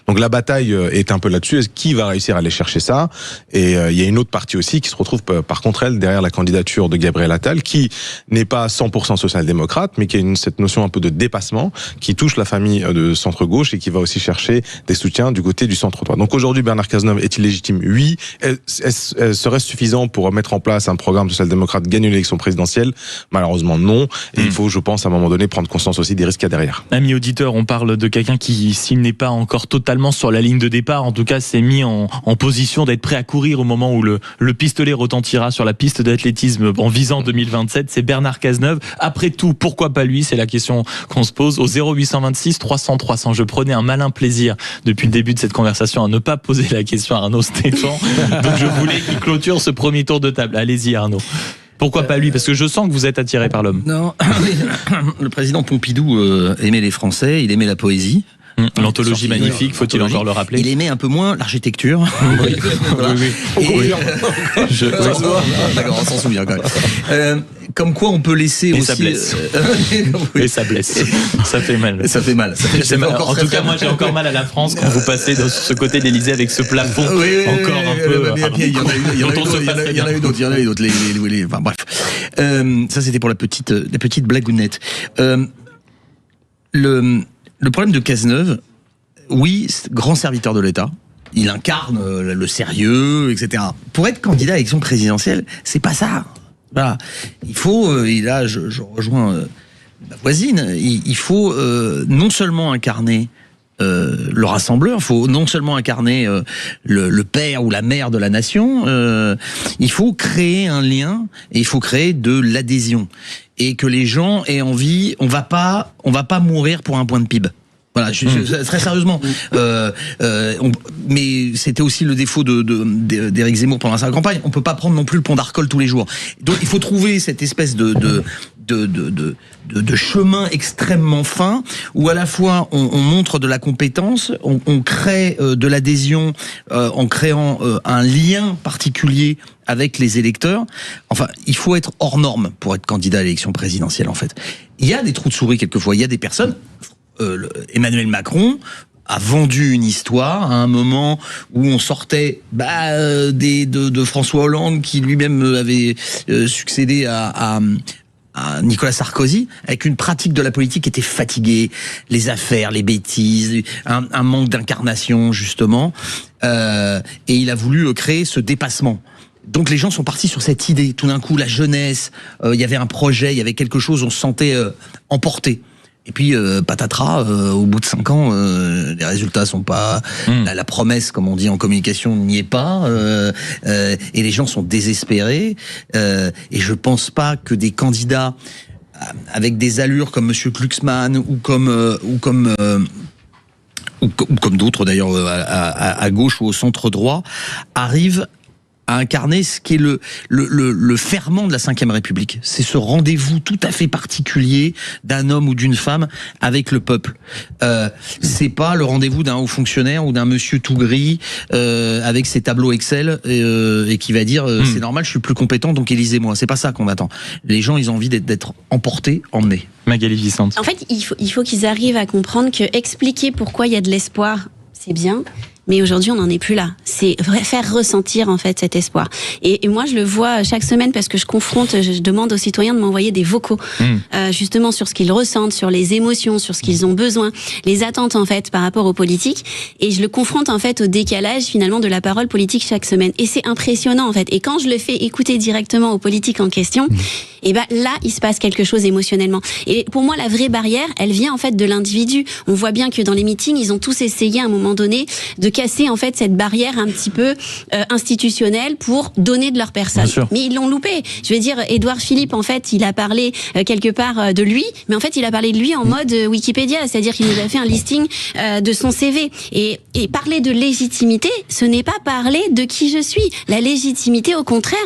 Donc la bataille est un peu là-dessus. Qui va réussir à aller chercher ça? Et il y a une autre partie aussi qui se retrouve par contre elle derrière la candidature de Gabriel Attal, qui n'est pas 100% social-démocrate, mais qui a cette notion un peu de dépassement, qui touche la famille de centre-gauche et qui va aussi chercher des soutiens du côté du centre-droit. Donc aujourd'hui, Bernard Cazeneuve est-il légitime? Oui. Serait-ce suffisant pour mettre en place un programme social-démocrate, gagner l'élection présidentielle? Malheureusement non. Et il faut, je pense, à un moment donné, prendre conscience aussi des risques qu'il y a derrière. Amis auditeurs, on parle de quelqu'un qui, s'il n'est pas encore totalement sur la ligne de départ, en tout cas s'est mis en position d'être prêt à courir au moment où le pistolet retentira sur la piste d'athlétisme en visant 2027, c'est Bernard Cazeneuve. Après tout, pourquoi pas lui? C'est la question qu'on se pose au 0826 300 300. Je prenais un malin plaisir depuis le début de cette conversation à ne pas poser la question à Arnaud Stéphane, donc je voulais qu'il clôture ce premier tour de table. Allez-y Arnaud. Pourquoi pas lui? Parce que je sens que vous êtes attiré par l'homme. Non, le président Pompidou aimait les Français, il aimait la poésie. L'anthologie magnifique, faut-il encore le rappeler? Il aimait un peu moins l'architecture. Oui. Voilà. D'accord, on s'en souvient quand même. Comme quoi on peut laisser et aussi... ça blesse. Et ça blesse. Ça fait mal. Ça fait mal. En tout cas, moi j'ai encore mal à la France quand vous passez de ce côté de l'Élysée avec ce plafond un peu... Il y en a eu d'autres. Enfin bref. Ça c'était pour la petite blagounette. Le problème de Cazeneuve, oui, grand serviteur de l'État. Il incarne le sérieux, etc. Pour être candidat à l'élection présidentielle, c'est pas ça. Voilà. Il faut, et là je rejoins ma voisine, il faut non seulement incarner le rassembleur, il faut non seulement incarner le père ou la mère de la nation, il faut créer un lien et il faut créer de l'adhésion. Et que les gens aient envie, on va pas mourir pour un point de PIB. Voilà, très sérieusement. Mais c'était aussi le défaut d'Éric Zemmour pendant sa campagne. On peut pas prendre non plus le pont d'Arcole tous les jours. Donc il faut trouver cette espèce de chemin extrêmement fin où à la fois on montre de la compétence, on crée de l'adhésion en créant un lien particulier avec les électeurs. Enfin, il faut être hors norme pour être candidat à l'élection présidentielle, en fait. Il y a des trous de souris quelquefois, il y a des personnes... Emmanuel Macron a vendu une histoire à un moment où on sortait de François Hollande qui lui-même avait succédé à Nicolas Sarkozy, avec une pratique de la politique qui était fatiguée, les affaires, les bêtises, un manque d'incarnation justement, et il a voulu créer ce dépassement. Donc les gens sont partis sur cette idée, tout d'un coup la jeunesse, il y avait un projet, il y avait quelque chose, on se sentait emporté. Et puis patatras, au bout de 5 ans, les résultats sont pas... La promesse, comme on dit en communication, n'y est pas. Et les gens sont désespérés. Et je pense pas que des candidats avec des allures comme Monsieur Glucksmann ou comme d'autres d'ailleurs à gauche ou au centre droit arrivent à incarner ce qui est le ferment de la Ve République. C'est ce rendez-vous tout à fait particulier d'un homme ou d'une femme avec le peuple. C'est pas le rendez-vous d'un haut fonctionnaire ou d'un monsieur tout gris avec ses tableaux Excel et qui va dire c'est normal, je suis plus compétent, donc élisez-moi. C'est pas ça qu'on attend. Les gens, ils ont envie d'être emportés, emmenés. Magali Vicente. En fait, il faut qu'ils arrivent à comprendre que expliquer pourquoi il y a de l'espoir, c'est bien. Mais aujourd'hui, on n'en est plus là. C'est faire ressentir en fait cet espoir. Et moi, je le vois chaque semaine parce que je demande aux citoyens de m'envoyer des vocaux, justement sur ce qu'ils ressentent, sur les émotions, sur ce qu'ils ont besoin, les attentes en fait par rapport aux politiques. Et je le confronte en fait au décalage finalement de la parole politique chaque semaine. Et c'est impressionnant en fait. Et quand je le fais écouter directement aux politiques en question, et ben là, il se passe quelque chose émotionnellement. Et pour moi, la vraie barrière, elle vient en fait de l'individu. On voit bien que dans les meetings, ils ont tous essayé à un moment donné de casser en fait cette barrière un petit peu institutionnelle pour donner de leur personne. Mais ils l'ont loupé. Je veux dire, Édouard Philippe, en fait, il a parlé quelque part de lui, mais en fait, il a parlé de lui en mode Wikipédia, c'est-à-dire qu'il nous a fait un listing de son CV. Et parler de légitimité, ce n'est pas parler de qui je suis. La légitimité, au contraire,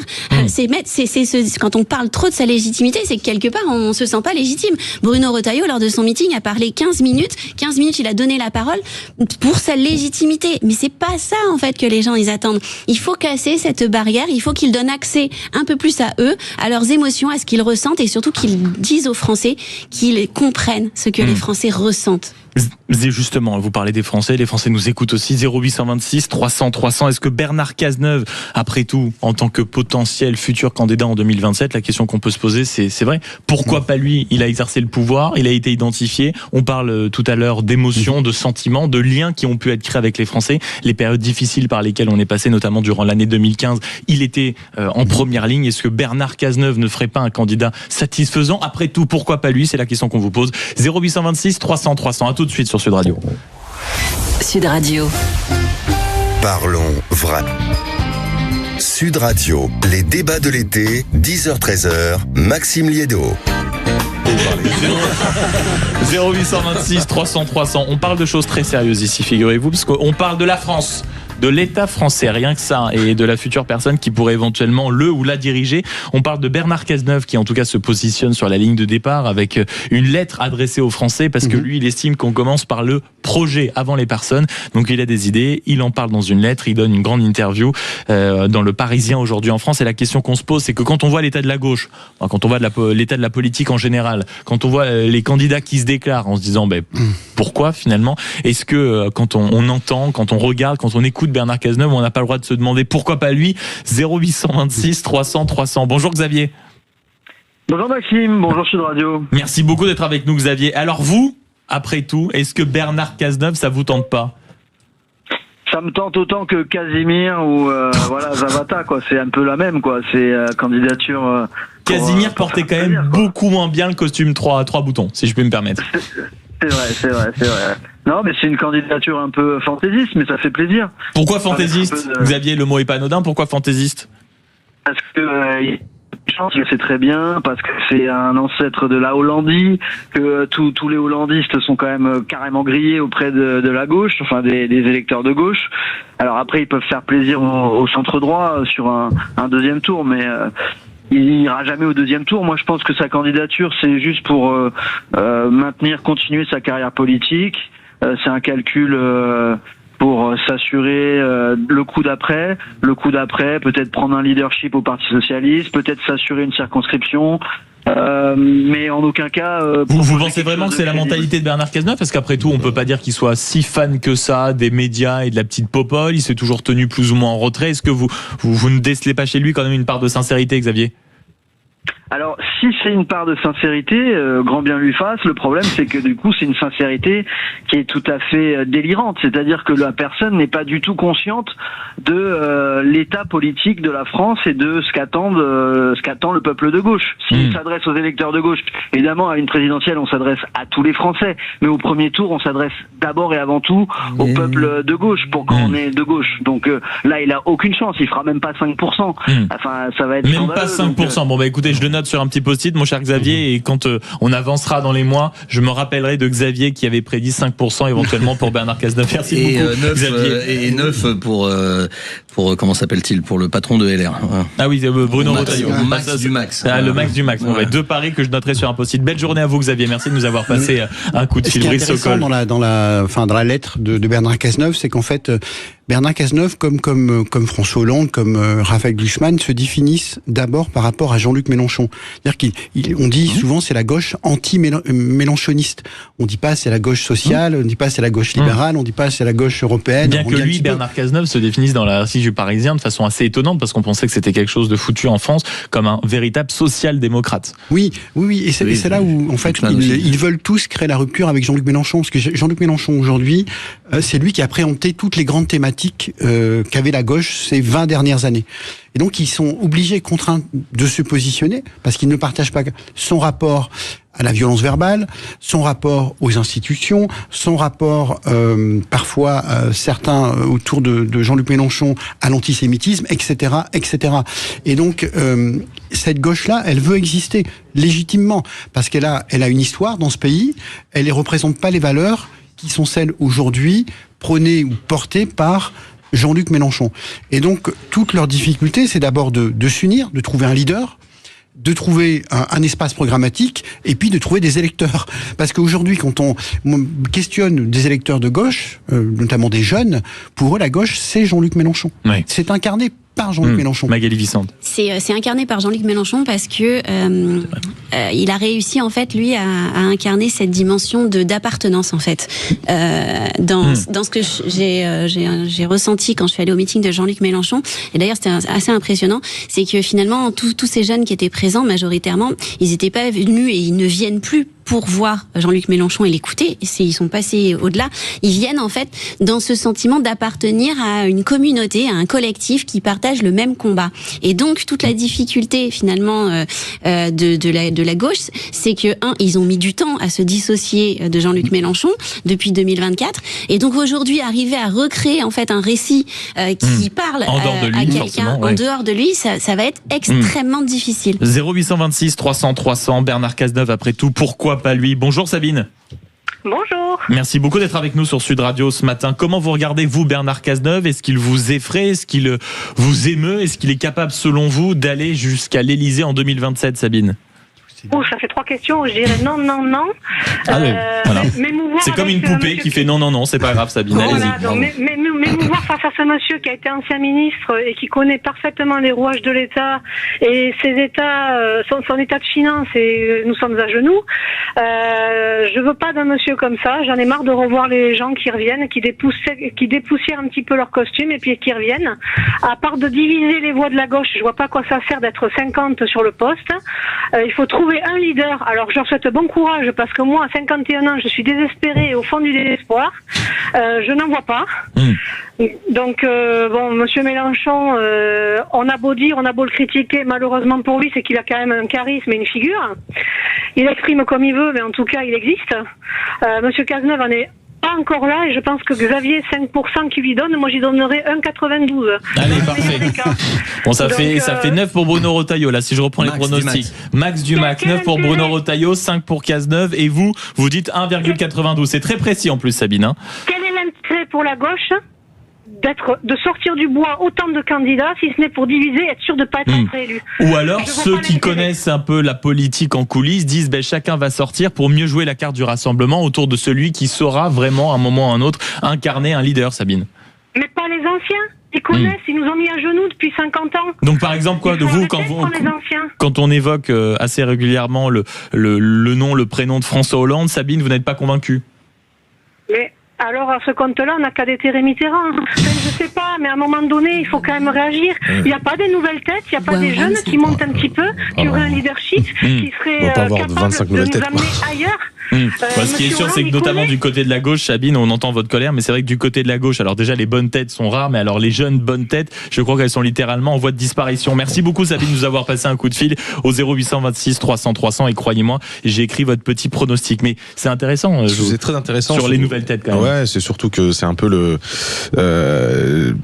quand on parle trop de sa légitimité, c'est que quelque part, on se sent pas légitime. Bruno Retailleau, lors de son meeting, a parlé 15 minutes. 15 minutes, il a donné la parole pour sa légitimité. Mais c'est pas ça, en fait, que les gens, ils attendent. Il faut casser cette barrière, il faut qu'ils donnent accès un peu plus à eux, à leurs émotions, à ce qu'ils ressentent, et surtout qu'ils disent aux Français qu'ils comprennent ce que les Français ressentent. Justement, vous parlez des Français, les Français nous écoutent aussi. 0826 300 300. Est-ce que Bernard Cazeneuve, après tout, en tant que potentiel futur candidat en 2027, la question qu'on peut se poser, c'est vrai, pourquoi pas lui? Il a exercé le pouvoir, il a été identifié. On parle tout à l'heure d'émotions, de sentiments, de liens qui ont pu être créés avec les Français, les périodes difficiles par lesquelles on est passé, notamment durant l'année 2015. Il était en première ligne. Est-ce que Bernard Cazeneuve ne ferait pas un candidat satisfaisant? Après tout, pourquoi pas lui? C'est la question qu'on vous pose. 0826 300 300. À tout de suite sur Sud Radio. Sud Radio. Parlons vrai. Sud Radio, les débats de l'été, 10h-13h, Maxime Liédo. 0826 300 300. On parle de choses très sérieuses ici, figurez-vous, parce qu'on parle de la France, de l'État français, rien que ça, et de la future personne qui pourrait éventuellement le ou la diriger. On parle de Bernard Cazeneuve qui en tout cas se positionne sur la ligne de départ avec une lettre adressée aux Français parce que lui il estime qu'on commence par le projet avant les personnes. Donc il a des idées, il en parle dans une lettre, il donne une grande interview dans le Parisien aujourd'hui en France. Et la question qu'on se pose, c'est que quand on voit l'état de la gauche, quand on voit l'état de la politique en général, quand on voit les candidats qui se déclarent en se disant pourquoi finalement, est-ce que quand on entend, quand on regarde, quand on écoute Bernard Cazeneuve, on n'a pas le droit de se demander pourquoi pas lui? 0826 300 300. Bonjour Xavier. Bonjour Maxime, bonjour Sud Radio. Merci beaucoup d'être avec nous Xavier. Alors vous, après tout, est-ce que Bernard Cazeneuve, ça vous tente pas? Ça me tente autant que Casimir ou Zavata, quoi. C'est un peu la même, quoi. C'est candidature. Casimir portait quand même beaucoup moins bien le costume 3 boutons, si je peux me permettre. C'est vrai. Non, mais c'est une candidature un peu fantaisiste, mais ça fait plaisir. Pourquoi fantaisiste, Xavier? Le mot est pas anodin. Pourquoi fantaisiste? Parce que je le sais très bien, parce que c'est un ancêtre de la Hollandie, que tous les hollandistes sont quand même carrément grillés auprès de la gauche, enfin des électeurs de gauche. Alors après, ils peuvent faire plaisir au centre droit sur un deuxième tour, mais il n'ira jamais au deuxième tour. Moi, je pense que sa candidature, c'est juste pour continuer sa carrière politique. C'est un calcul pour s'assurer le coup d'après, peut-être prendre un leadership au Parti Socialiste, peut-être s'assurer une circonscription. Mais en aucun cas. Vous pensez vraiment que c'est la mentalité de Bernard Cazeneuve? Parce qu'après tout, on peut pas dire qu'il soit si fan que ça des médias et de la petite popole. Il s'est toujours tenu plus ou moins en retrait. Est-ce que vous ne décelez pas chez lui quand même une part de sincérité, Xavier? Alors, si c'est une part de sincérité, grand bien lui fasse. Le problème, c'est que du coup, c'est une sincérité qui est tout à fait délirante. C'est-à-dire que la personne n'est pas du tout consciente de l'état politique de la France et de ce qu'attend le peuple de gauche. S'il s'adresse aux électeurs de gauche, évidemment, à une présidentielle, on s'adresse à tous les Français. Mais au premier tour, on s'adresse d'abord et avant tout au peuple de gauche, pour quand on est de gauche. Donc là, il a aucune chance. Il fera même pas 5%. Enfin, ça va être même pas 5%. Bon, bah écoutez, je le note sur un petit post-it, mon cher Xavier, et quand on avancera dans les mois, je me rappellerai de Xavier qui avait prédit 5% éventuellement pour Bernard Cazeneuve. Merci beaucoup, Xavier. Et 9 pour comment s'appelle-t-il, pour le patron de LR. Ah oui, Bruno Retailleau. Le max du max. Le max du max. Ouais. Deux paris que je noterai sur un post-it. Belle journée à vous, Xavier. Merci de nous avoir passé un coup de fil. Ce qui est intéressant dans la lettre de Bernard Cazeneuve, c'est qu'en fait, Bernard Cazeneuve, comme François Hollande, comme Raphaël Glucksmann, se définissent d'abord par rapport à Jean-Luc Mélenchon. C'est-à-dire qu'on dit souvent c'est la gauche anti-mélenchoniste. On dit pas c'est la gauche sociale, on dit pas c'est la gauche libérale, on dit pas c'est la gauche européenne. Bien que lui, Bernard Cazeneuve, se définisse dans la du Parisien de façon assez étonnante, parce qu'on pensait que c'était quelque chose de foutu en France, comme un véritable social-démocrate. Oui, et c'est là où en fait ils veulent tous créer la rupture avec Jean-Luc Mélenchon, parce que Jean-Luc Mélenchon aujourd'hui, c'est lui qui a préempté toutes les grandes thématiques qu'avait la gauche ces 20 dernières années. Et donc ils sont obligés, contraints de se positionner, parce qu'ils ne partagent pas son rapport à la violence verbale, son rapport aux institutions, son rapport parfois certains autour de Jean-Luc Mélenchon à l'antisémitisme, etc., etc. Et donc cette gauche-là, elle veut exister légitimement parce qu'elle a une histoire dans ce pays. Elle ne représente pas les valeurs qui sont celles aujourd'hui prônées ou portées par Jean-Luc Mélenchon. Et donc toute leur difficulté, c'est d'abord de s'unir, de trouver un leader, de trouver un espace programmatique et puis de trouver des électeurs. Parce qu'aujourd'hui, quand on questionne des électeurs de gauche, notamment des jeunes, pour eux, la gauche, c'est Jean-Luc Mélenchon. Oui. C'est incarné par Jean-Luc Mélenchon. Magali Vicente. C'est incarné par Jean-Luc Mélenchon parce que il a réussi en fait lui à incarner cette dimension d'appartenance en fait dans ce que j'ai ressenti quand je suis allée au meeting de Jean-Luc Mélenchon. Et d'ailleurs c'était assez impressionnant, c'est que finalement tous ces jeunes qui étaient présents majoritairement, ils n'étaient pas venus et ils ne viennent plus pour voir Jean-Luc Mélenchon et l'écouter. Ils sont passés au-delà. Ils viennent en fait dans ce sentiment d'appartenir à une communauté, à un collectif qui partage le même combat. Et donc toute la difficulté finalement de la gauche, c'est que ils ont mis du temps à se dissocier de Jean-Luc Mélenchon depuis 2024. Et donc aujourd'hui arriver à recréer en fait un récit qui parle à quelqu'un en dehors de lui, ça va être extrêmement difficile. 0826 300 300 Bernard Cazeneuve après tout, pourquoi pas lui? Bonjour Sabine. Bonjour. Merci beaucoup d'être avec nous sur Sud Radio ce matin. Comment vous regardez, vous, Bernard Cazeneuve? Est-ce qu'il vous effraie? Est-ce qu'il vous émeut? Est-ce qu'il est capable, selon vous, d'aller jusqu'à l'Élysée en 2027, Sabine? Ça fait 3 questions, je dirais non. Voilà. C'est comme une poupée qui fait non, c'est pas grave, Sabine, allez-y. M'émouvoir face à ce monsieur qui a été ancien ministre et qui connaît parfaitement les rouages de l'État et ses états, son état de finance, et nous sommes à genoux. Je veux pas d'un monsieur comme ça, j'en ai marre de revoir les gens qui reviennent, qui dépoussièrent un petit peu leur costume et puis qui reviennent. À part de diviser les voix de la gauche, je vois pas à quoi ça sert d'être 50 sur le poste. Il faut trouver un leader. Alors je leur souhaite bon courage parce que moi à 51 ans je suis désespérée et au fond du désespoir. Je n'en vois pas. Donc monsieur Mélenchon, on a beau dire, on a beau le critiquer, malheureusement pour lui c'est qu'il a quand même un charisme et une figure. Il exprime comme il veut, mais en tout cas il existe. Monsieur Cazeneuve en est pas encore là et je pense que Xavier 5% qui lui donne, moi j'y donnerais 1,92. Allez, parfait. Bon, ça fait 9 pour Bruno Retailleau, là, si je reprends les pronostics. Max Dumac, 9 pour Bruno Retailleau, 5 pour Cazeneuve, et vous dites 1,92. C'est très précis en plus, Sabine. Hein. Quel est l'intérêt pour la gauche de sortir du bois autant de candidats, si ce n'est pour diviser et être sûr de ne pas être réélu? Ou alors ceux qui connaissent un peu la politique en coulisses disent chacun va sortir pour mieux jouer la carte du rassemblement autour de celui qui saura vraiment à un moment ou à un autre incarner un leader, Sabine. Mais pas les anciens. Ils connaissent, ils nous ont mis à genoux depuis 50 ans. Donc par exemple quoi de vous quand on évoque assez régulièrement le nom, le prénom de François Hollande, Sabine, vous n'êtes pas convaincue? Mais alors, à ce compte-là, on n'a qu'à déterrer Mitterrand. Je sais pas, mais à un moment donné, il faut quand même réagir. Il n'y a pas des nouvelles têtes, il n'y a pas des jeunes qui montent un petit peu, qui auraient un leadership, qui seraient capables de nous amener ailleurs. Ce qui est sûr, c'est que notamment du côté de la gauche, Sabine, on entend votre colère, mais c'est vrai que du côté de la gauche, alors déjà les bonnes têtes sont rares, mais alors les jeunes bonnes têtes, je crois qu'elles sont littéralement en voie de disparition. Merci beaucoup Sabine de nous avoir passé un coup de fil au 0826 300 300 et croyez-moi, j'ai écrit votre petit pronostic, mais c'est intéressant. C'est très intéressant sur les nouvelles têtes quand même. Ouais, c'est surtout que c'est un peu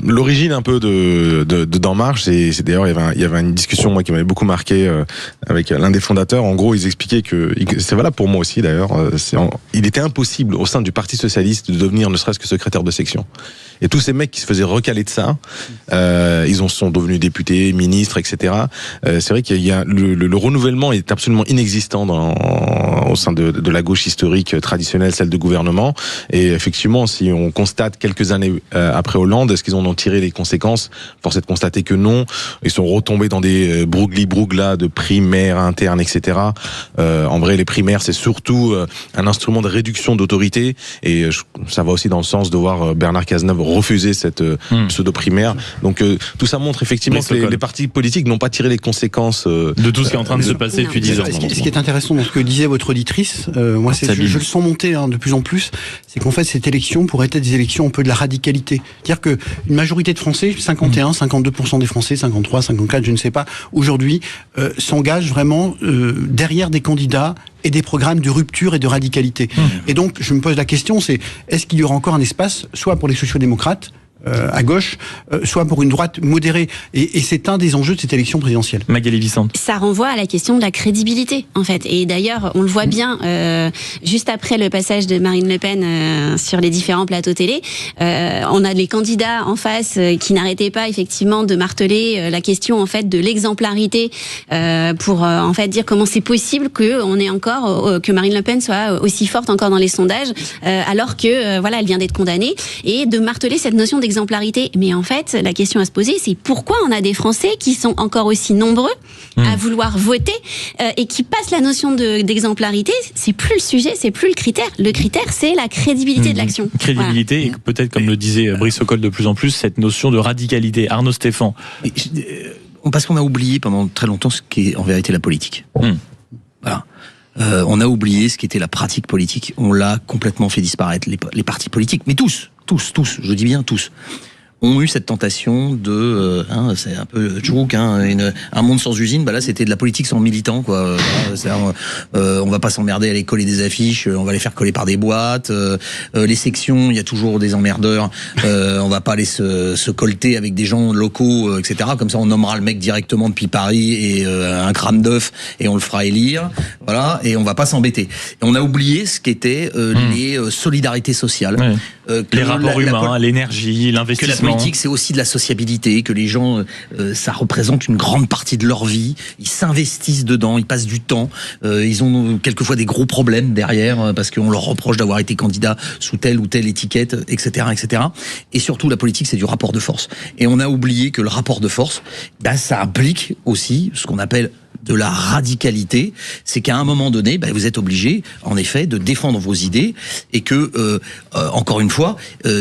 l'origine un peu de d'En Marche. C'est d'ailleurs il y avait une discussion moi qui m'avait beaucoup marqué avec l'un des fondateurs. En gros, ils expliquaient que c'est valable pour moi aussi d'ailleurs. Il était impossible au sein du Parti socialiste de devenir ne serait-ce que secrétaire de section. Et tous ces mecs qui se faisaient recaler de ça, ils sont devenus députés, ministres, etc. C'est vrai qu'il y a le renouvellement est absolument inexistant au sein de la gauche historique traditionnelle, celle de gouvernement. Et effectivement, si on constate quelques années après Hollande, est-ce qu'ils en ont tiré les conséquences? Force est de constater que non. Ils sont retombés dans des brougli-brouglas de primaires internes, etc. En vrai, les primaires, c'est surtout un instrument de réduction d'autorité. Et ça va aussi dans le sens de voir Bernard Cazeneuve refuser cette pseudo-primaire. Donc tout ça montre effectivement que les partis politiques n'ont pas tiré les conséquences de tout ce qui est en train de se passer depuis 10 ans. Ce qui est intéressant dans ce que disait votre auditrice, moi je le sens monter de plus en plus, c'est qu'en fait cette élection pourrait être des élections un peu de la radicalité. C'est-à-dire que une majorité de Français, 51, 52% des Français, 53, 54, je ne sais pas, aujourd'hui s'engagent vraiment derrière des candidats et des programmes de rupture et de radicalité. Et donc, je me pose la question, est-ce qu'il y aura encore un espace, soit pour les sociaux-démocrates, à gauche, soit pour une droite modérée. Et c'est un des enjeux de cette élection présidentielle. Magali Vicente. Ça renvoie à la question de la crédibilité, en fait. Et d'ailleurs, on le voit bien, juste après le passage de Marine Le Pen sur les différents plateaux télé, on a les candidats en face qui n'arrêtaient pas, effectivement, de marteler la question, en fait, de l'exemplarité pour, en fait, dire comment c'est possible que Marine Le Pen soit aussi forte encore dans les sondages, alors que, voilà, elle vient d'être condamnée, et de marteler cette notion d'exemplarité d'exemplarité. Mais en fait, la question à se poser, c'est pourquoi on a des Français qui sont encore aussi nombreux à vouloir voter et qui passent la notion d'exemplarité. C'est plus le sujet, c'est plus le critère. Le critère, c'est la crédibilité de l'action. Crédibilité et peut-être, comme le disait Brice Sokol, de plus en plus, cette notion de radicalité. Arnaud Stéphan. Parce qu'on a oublié pendant très longtemps ce qu'est en vérité la politique. Voilà. On a oublié ce qu'était la pratique politique. On l'a complètement fait disparaître. Les partis politiques, mais tous, je dis bien tous, ont eu cette tentation de, c'est un peu joke, un monde sans usine. Bah là, c'était de la politique sans militants, quoi. On va pas s'emmerder à aller coller des affiches, on va les faire coller par des boîtes. Les sections, il y a toujours des emmerdeurs. On va pas aller se colter avec des gens locaux, etc. Comme ça, on nommera le mec directement depuis Paris et un crâne d'œuf et on le fera élire. Voilà, et on va pas s'embêter. Et on a oublié ce qu'étaient les solidarités sociales, les rapports humains, l'énergie, l'investissement. La politique, c'est aussi de la sociabilité, que les gens, ça représente une grande partie de leur vie. Ils s'investissent dedans, ils passent du temps. Ils ont quelquefois des gros problèmes derrière parce qu'on leur reproche d'avoir été candidat sous telle ou telle étiquette, etc., etc. Et surtout, la politique, c'est du rapport de force. Et on a oublié que le rapport de force, ça implique aussi ce qu'on appelle de la radicalité, c'est qu'à un moment donné, vous êtes obligé, en effet, de défendre vos idées et que, encore une fois,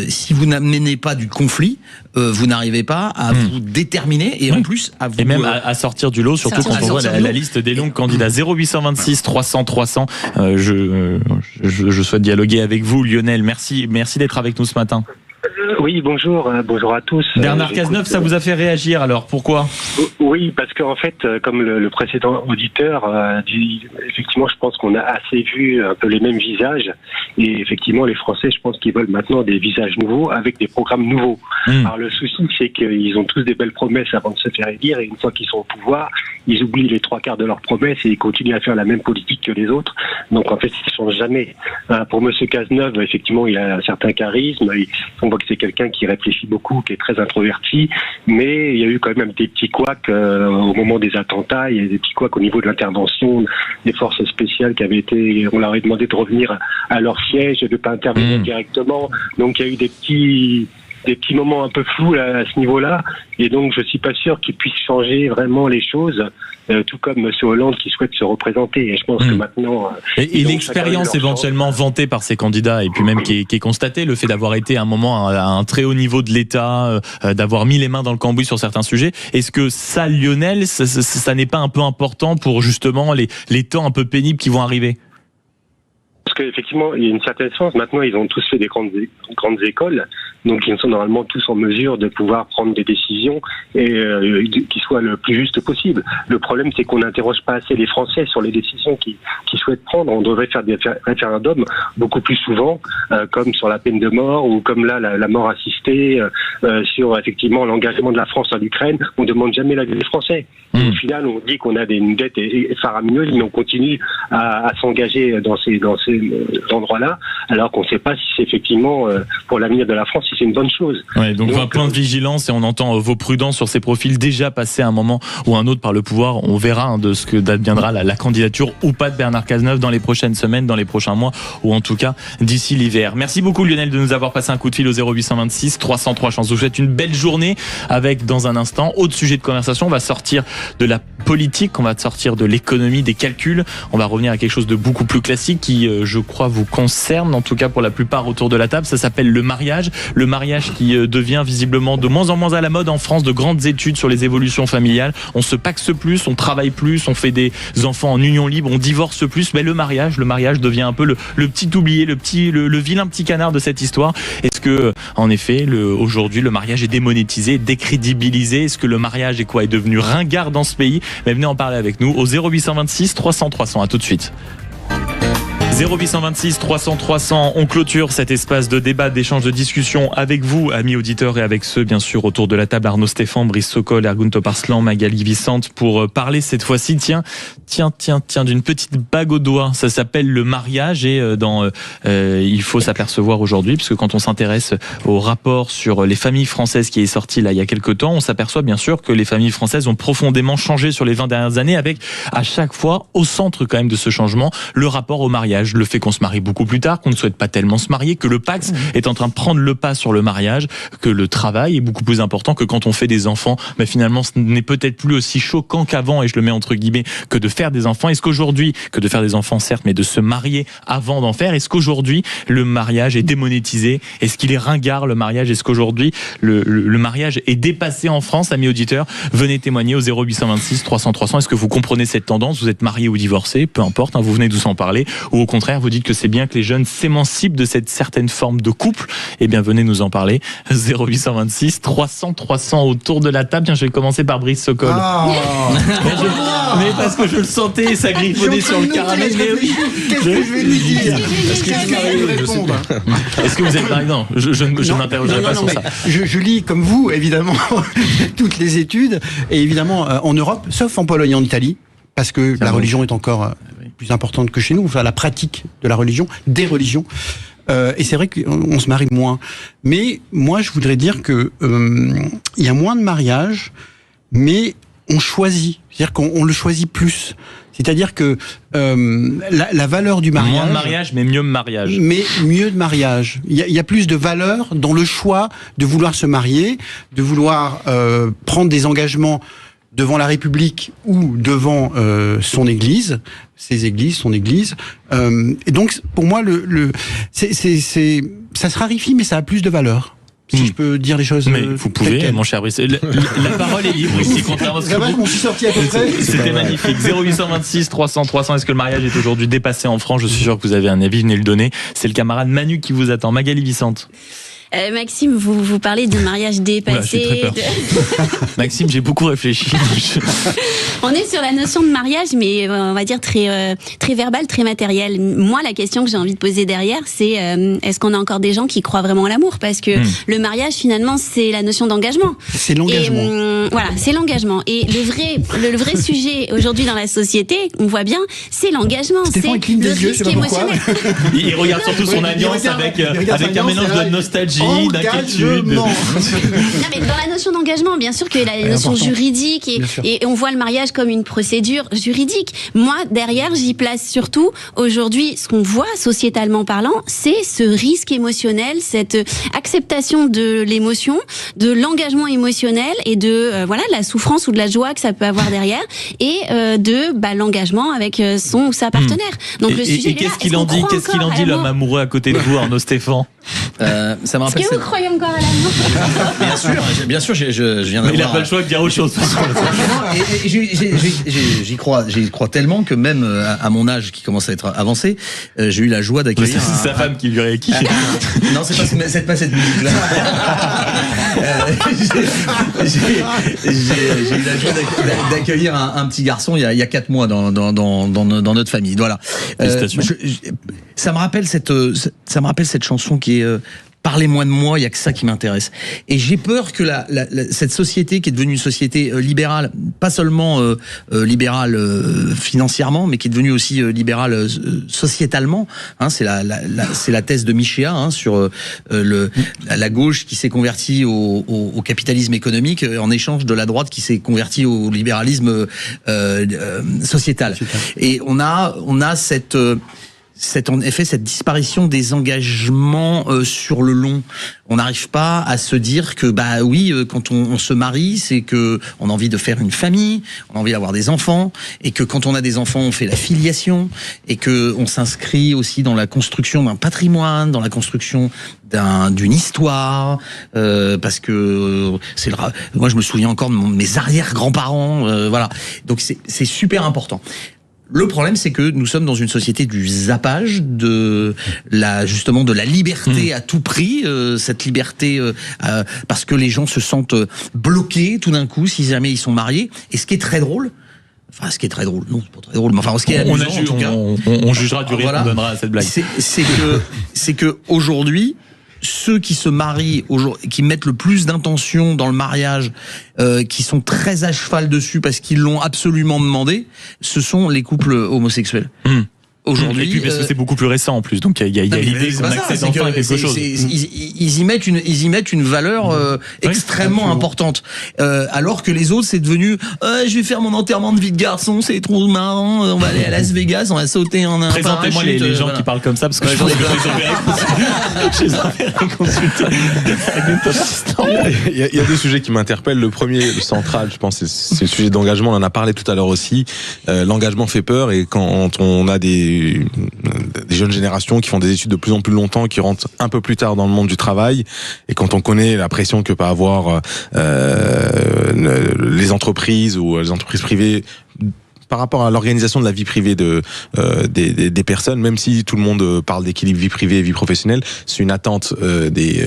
si vous n'amenez pas du conflit, vous n'arrivez pas à vous déterminer et en plus à vous... Et même à sortir du lot, surtout quand on voit la liste des longs candidats. 0826 300 300. Je souhaite dialoguer avec vous, Lionel. Merci d'être avec nous ce matin. Oui, bonjour à tous. Bernard Cazeneuve, ça vous a fait réagir alors, pourquoi ? Oui, parce qu'en fait, comme le précédent auditeur dit, effectivement, je pense qu'on a assez vu un peu les mêmes visages, et effectivement, les Français, je pense qu'ils veulent maintenant des visages nouveaux avec des programmes nouveaux. Alors le souci, c'est qu'ils ont tous des belles promesses avant de se faire élire, et une fois qu'ils sont au pouvoir, ils oublient les 3/4 de leurs promesses et ils continuent à faire la même politique que les autres. Donc en fait, ils ne changent jamais. Pour Monsieur Cazeneuve, effectivement, il a un certain charisme. On voit que c'est quelqu'un qui réfléchit beaucoup, qui est très introverti, mais il y a eu quand même des petits couacs au moment des attentats. Il y a des petits couacs au niveau de l'intervention des forces spéciales qui avaient été... On leur avait demandé de revenir à leur siège et de ne pas intervenir directement. Donc il y a eu des petits moments un peu flous à ce niveau-là, et donc je suis pas sûr qu'ils puissent changer vraiment les choses, tout comme M. Hollande qui souhaite se représenter. Et je pense que maintenant... Et l'expérience éventuellement vantée par ces candidats, et puis même qui est constatée, le fait d'avoir été à un moment à un très haut niveau de l'État, d'avoir mis les mains dans le cambouis sur certains sujets, est-ce que ça, Lionel, ça n'est pas un peu important pour justement les temps un peu pénibles qui vont arriver ? Parce qu'effectivement, il y a une certaine sens. Maintenant, ils ont tous fait des grandes écoles, donc ils sont normalement tous en mesure de pouvoir prendre des décisions et qui soient le plus juste possible. Le problème, c'est qu'on n'interroge pas assez les Français sur les décisions qu'ils souhaitent prendre. On devrait faire des référendums beaucoup plus souvent, comme sur la peine de mort ou comme là la mort assistée, sur effectivement l'engagement de la France en Ukraine. On ne demande jamais l'avis des Français. Au final, on dit qu'on a une dette faramineuse, mais on continue à s'engager dans ces endroits-là, alors qu'on ne sait pas si c'est effectivement pour l'avenir de la France, si c'est une bonne chose. Ouais, donc un point de vigilance, et on entend vos prudences sur ces profils déjà passés à un moment ou un autre par le pouvoir. On verra de ce que deviendra la candidature ou pas de Bernard Cazeneuve dans les prochaines semaines, dans les prochains mois, ou en tout cas d'ici l'hiver. Merci beaucoup Lionel de nous avoir passé un coup de fil au 0826 303 chances. Je vous souhaite une belle journée avec, dans un instant, autre sujet de conversation. On va sortir de la politique, on va sortir de l'économie, des calculs. On va revenir à quelque chose de beaucoup plus classique qui, je crois, vous concerne, en tout cas pour la plupart autour de la table. Ça s'appelle le mariage. Le mariage qui devient visiblement de moins en moins à la mode en France. De grandes études sur les évolutions familiales. On se paxe plus, on travaille plus, on fait des enfants en union libre, on divorce plus. Mais le mariage devient un peu le petit oublié, le vilain petit canard de cette histoire. Est-ce que, en effet, aujourd'hui, le mariage est démonétisé, décrédibilisé? Est-ce que le mariage est devenu ringard dans ce pays? Mais venez en parler avec nous au 0826 300 300. À tout de suite. 0826 300 300, on clôture cet espace de débat, d'échange, de discussion avec vous, amis auditeurs, et avec ceux, bien sûr, autour de la table, Arnaud Stéphan, Brice Sokol, Ergun Toparslan, Magali Vicente, pour parler cette fois-ci, tiens, d'une petite bague au doigt. Ça s'appelle le mariage, et il faut s'apercevoir aujourd'hui, parce que quand on s'intéresse au rapport sur les familles françaises qui est sorti là il y a quelques temps, on s'aperçoit bien sûr que les familles françaises ont profondément changé sur les 20 dernières années, avec à chaque fois, au centre quand même de ce changement, le rapport au mariage. mariage, le fait qu'on se marie beaucoup plus tard, qu'on ne souhaite pas tellement se marier, que le Pacs est en train de prendre le pas sur le mariage, que le travail est beaucoup plus important, que quand on fait des enfants, mais finalement ce n'est peut-être plus aussi choquant qu'avant, et je le mets entre guillemets, que de faire des enfants. Est-ce qu'aujourd'hui, que de faire des enfants certes, mais de se marier avant d'en faire, est-ce qu'aujourd'hui le mariage est démonétisé? Est-ce qu'il est ringard le mariage? Est-ce qu'aujourd'hui le mariage est dépassé en France? Amis auditeurs, venez témoigner au 0826 300 300. Est-ce que vous comprenez cette tendance? Vous êtes marié ou divorcé, peu importe, vous venez tous en parler, ou au contraire vous dites que c'est bien que les jeunes s'émancipent de cette certaine forme de couple. Eh bien venez nous en parler. 0826 300 300 autour de la table. Tiens, je vais commencer par Brice Sokol. Mais parce que je le sentais, ça griffonnait sur le caramel. Qu'est-ce que je vais lui dire? Est-ce que vous êtes marié? Non, je m'interrogerai pas sur ça. Je lis comme vous, évidemment, toutes les études, et évidemment en Europe, sauf en Pologne et en Italie, parce que la religion est encore plus importante que chez nous, enfin la pratique de la religion, des religions. Et c'est vrai qu'on se marie moins. Mais moi, je voudrais dire que il y a moins de mariages, mais on choisit. C'est-à-dire qu'on le choisit plus. C'est-à-dire que la valeur du mariage... Moins de mariage, mais mieux de mariage. Mais mieux de mariage. Il y a plus de valeur dans le choix de vouloir se marier, de vouloir prendre des engagements devant la République ou devant son Église, ses églises, son Église. Et donc, pour moi, ça se raréfie, mais ça a plus de valeur. Si je peux dire les choses. Mais vous pouvez, mon cher Brice. La parole est libre ici, contrairement à ce que je m'en suis sorti à peu près. C'était magnifique. 0826 300 300. Est-ce que le mariage est aujourd'hui dépassé en France? Je suis sûr que vous avez un avis, venez le donner. C'est le camarade Manu qui vous attend. Magali Vicente. Maxime, vous parlez de mariage dépassé. Voilà, j'ai très peur. Maxime, j'ai beaucoup réfléchi. On est sur la notion de mariage, mais on va dire très verbal, très matériel. Moi, la question que j'ai envie de poser derrière, c'est est-ce qu'on a encore des gens qui croient vraiment à l'amour? Parce que le mariage, finalement, c'est la notion d'engagement. C'est l'engagement. Et, voilà, c'est l'engagement. Et le vrai sujet aujourd'hui dans la société, on voit bien, c'est l'engagement. Stéphane, c'est le risque émotionnel. Il regarde surtout son alliance avec un mélange de nostalgie. d'inquiétude. Non, mais dans la notion d'engagement, bien sûr qu'il y a la notion juridique et on voit le mariage comme une procédure juridique. Moi, derrière, j'y place surtout aujourd'hui ce qu'on voit sociétalement parlant, c'est ce risque émotionnel, cette acceptation de l'émotion, de l'engagement émotionnel et de la souffrance ou de la joie que ça peut avoir derrière et de l'engagement avec son ou sa partenaire. Donc le sujet qu'est-ce qu'il en dit? Qu'est-ce qu'il en dit l'homme amoureux à côté de vous, Arnaud Stéphane? Ça me rappelle. Est-ce que vous croyez encore à l'amour? Bien sûr, je viens d'avoir. Il n'a pas le choix de dire autre chose. J'y crois tellement que même à mon âge qui commence à être avancé, j'ai eu la joie d'accueillir. C'est sa femme qui lui rééquipe. Non, c'est pas cette musique-là. J'ai eu la joie d'accueillir un petit garçon il y a 4 mois dans notre famille. Voilà. Ça me rappelle cette chanson qui est Parlez-moi de moi, il y a que ça qui m'intéresse. Et j'ai peur que cette société qui est devenue une société libérale, pas seulement libérale financièrement, mais qui est devenue aussi libérale sociétalement. C'est la thèse de Michéa sur la gauche qui s'est convertie au capitalisme économique en échange de la droite qui s'est convertie au libéralisme sociétal. Et on a en effet cette disparition des engagements sur le long. On n'arrive pas à se dire que quand on se marie, c'est que on a envie de faire une famille, on a envie d'avoir des enfants, et que quand on a des enfants, on fait la filiation, et que on s'inscrit aussi dans la construction d'un patrimoine, dans la construction d'une histoire, parce que moi je me souviens encore de mes arrière-grands-parents, voilà. Donc c'est super important. Le problème, c'est que nous sommes dans une société du zappage, justement de la liberté à tout prix, cette liberté parce que les gens se sentent bloqués tout d'un coup si jamais ils sont mariés. Et ce qui est très drôle, non, c'est pas très drôle, mais enfin, ce qui est amusant, en tout cas, on jugera du rire qu'on donnera à cette blague. C'est que aujourd'hui, ceux qui se marient, qui mettent le plus d'intention dans le mariage, qui sont très à cheval dessus parce qu'ils l'ont absolument demandé, ce sont les couples homosexuels. aujourd'hui. Et puis parce que c'est beaucoup plus récent en plus, donc il y a l'idée qu'on accède enfin à quelque chose. Ils y mettent une valeur extrêmement importante, alors que les autres c'est devenu je vais faire mon enterrement de vie de garçon, c'est trop marrant, on va aller à Las Vegas, on va sauter en un Présentez-moi les gens qui parlent comme ça, parce que je pense que je les avais consultés. Il y a deux sujets qui m'interpellent. Le premier, le central, je pense, c'est le sujet d'engagement. On en a parlé tout à l'heure aussi. L'engagement fait peur, et quand on a des jeunes générations qui font des études de plus en plus longtemps, qui rentrent un peu plus tard dans le monde du travail, et quand on connaît la pression que peut avoir les entreprises ou les entreprises privées par rapport à l'organisation de la vie privée des personnes, même si tout le monde parle d'équilibre vie privée et vie professionnelle, c'est une attente des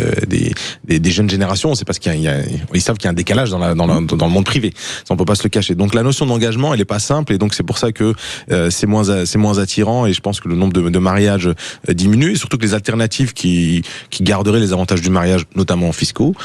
jeunes générations. C'est parce ils savent qu'il y a un décalage dans le monde privé. Ça, on peut pas se le cacher. Donc la notion d'engagement, elle est pas simple, et donc c'est pour ça que c'est moins attirant, et je pense que le nombre de mariages diminue, et surtout que les alternatives qui garderaient les avantages du mariage, notamment fiscaux,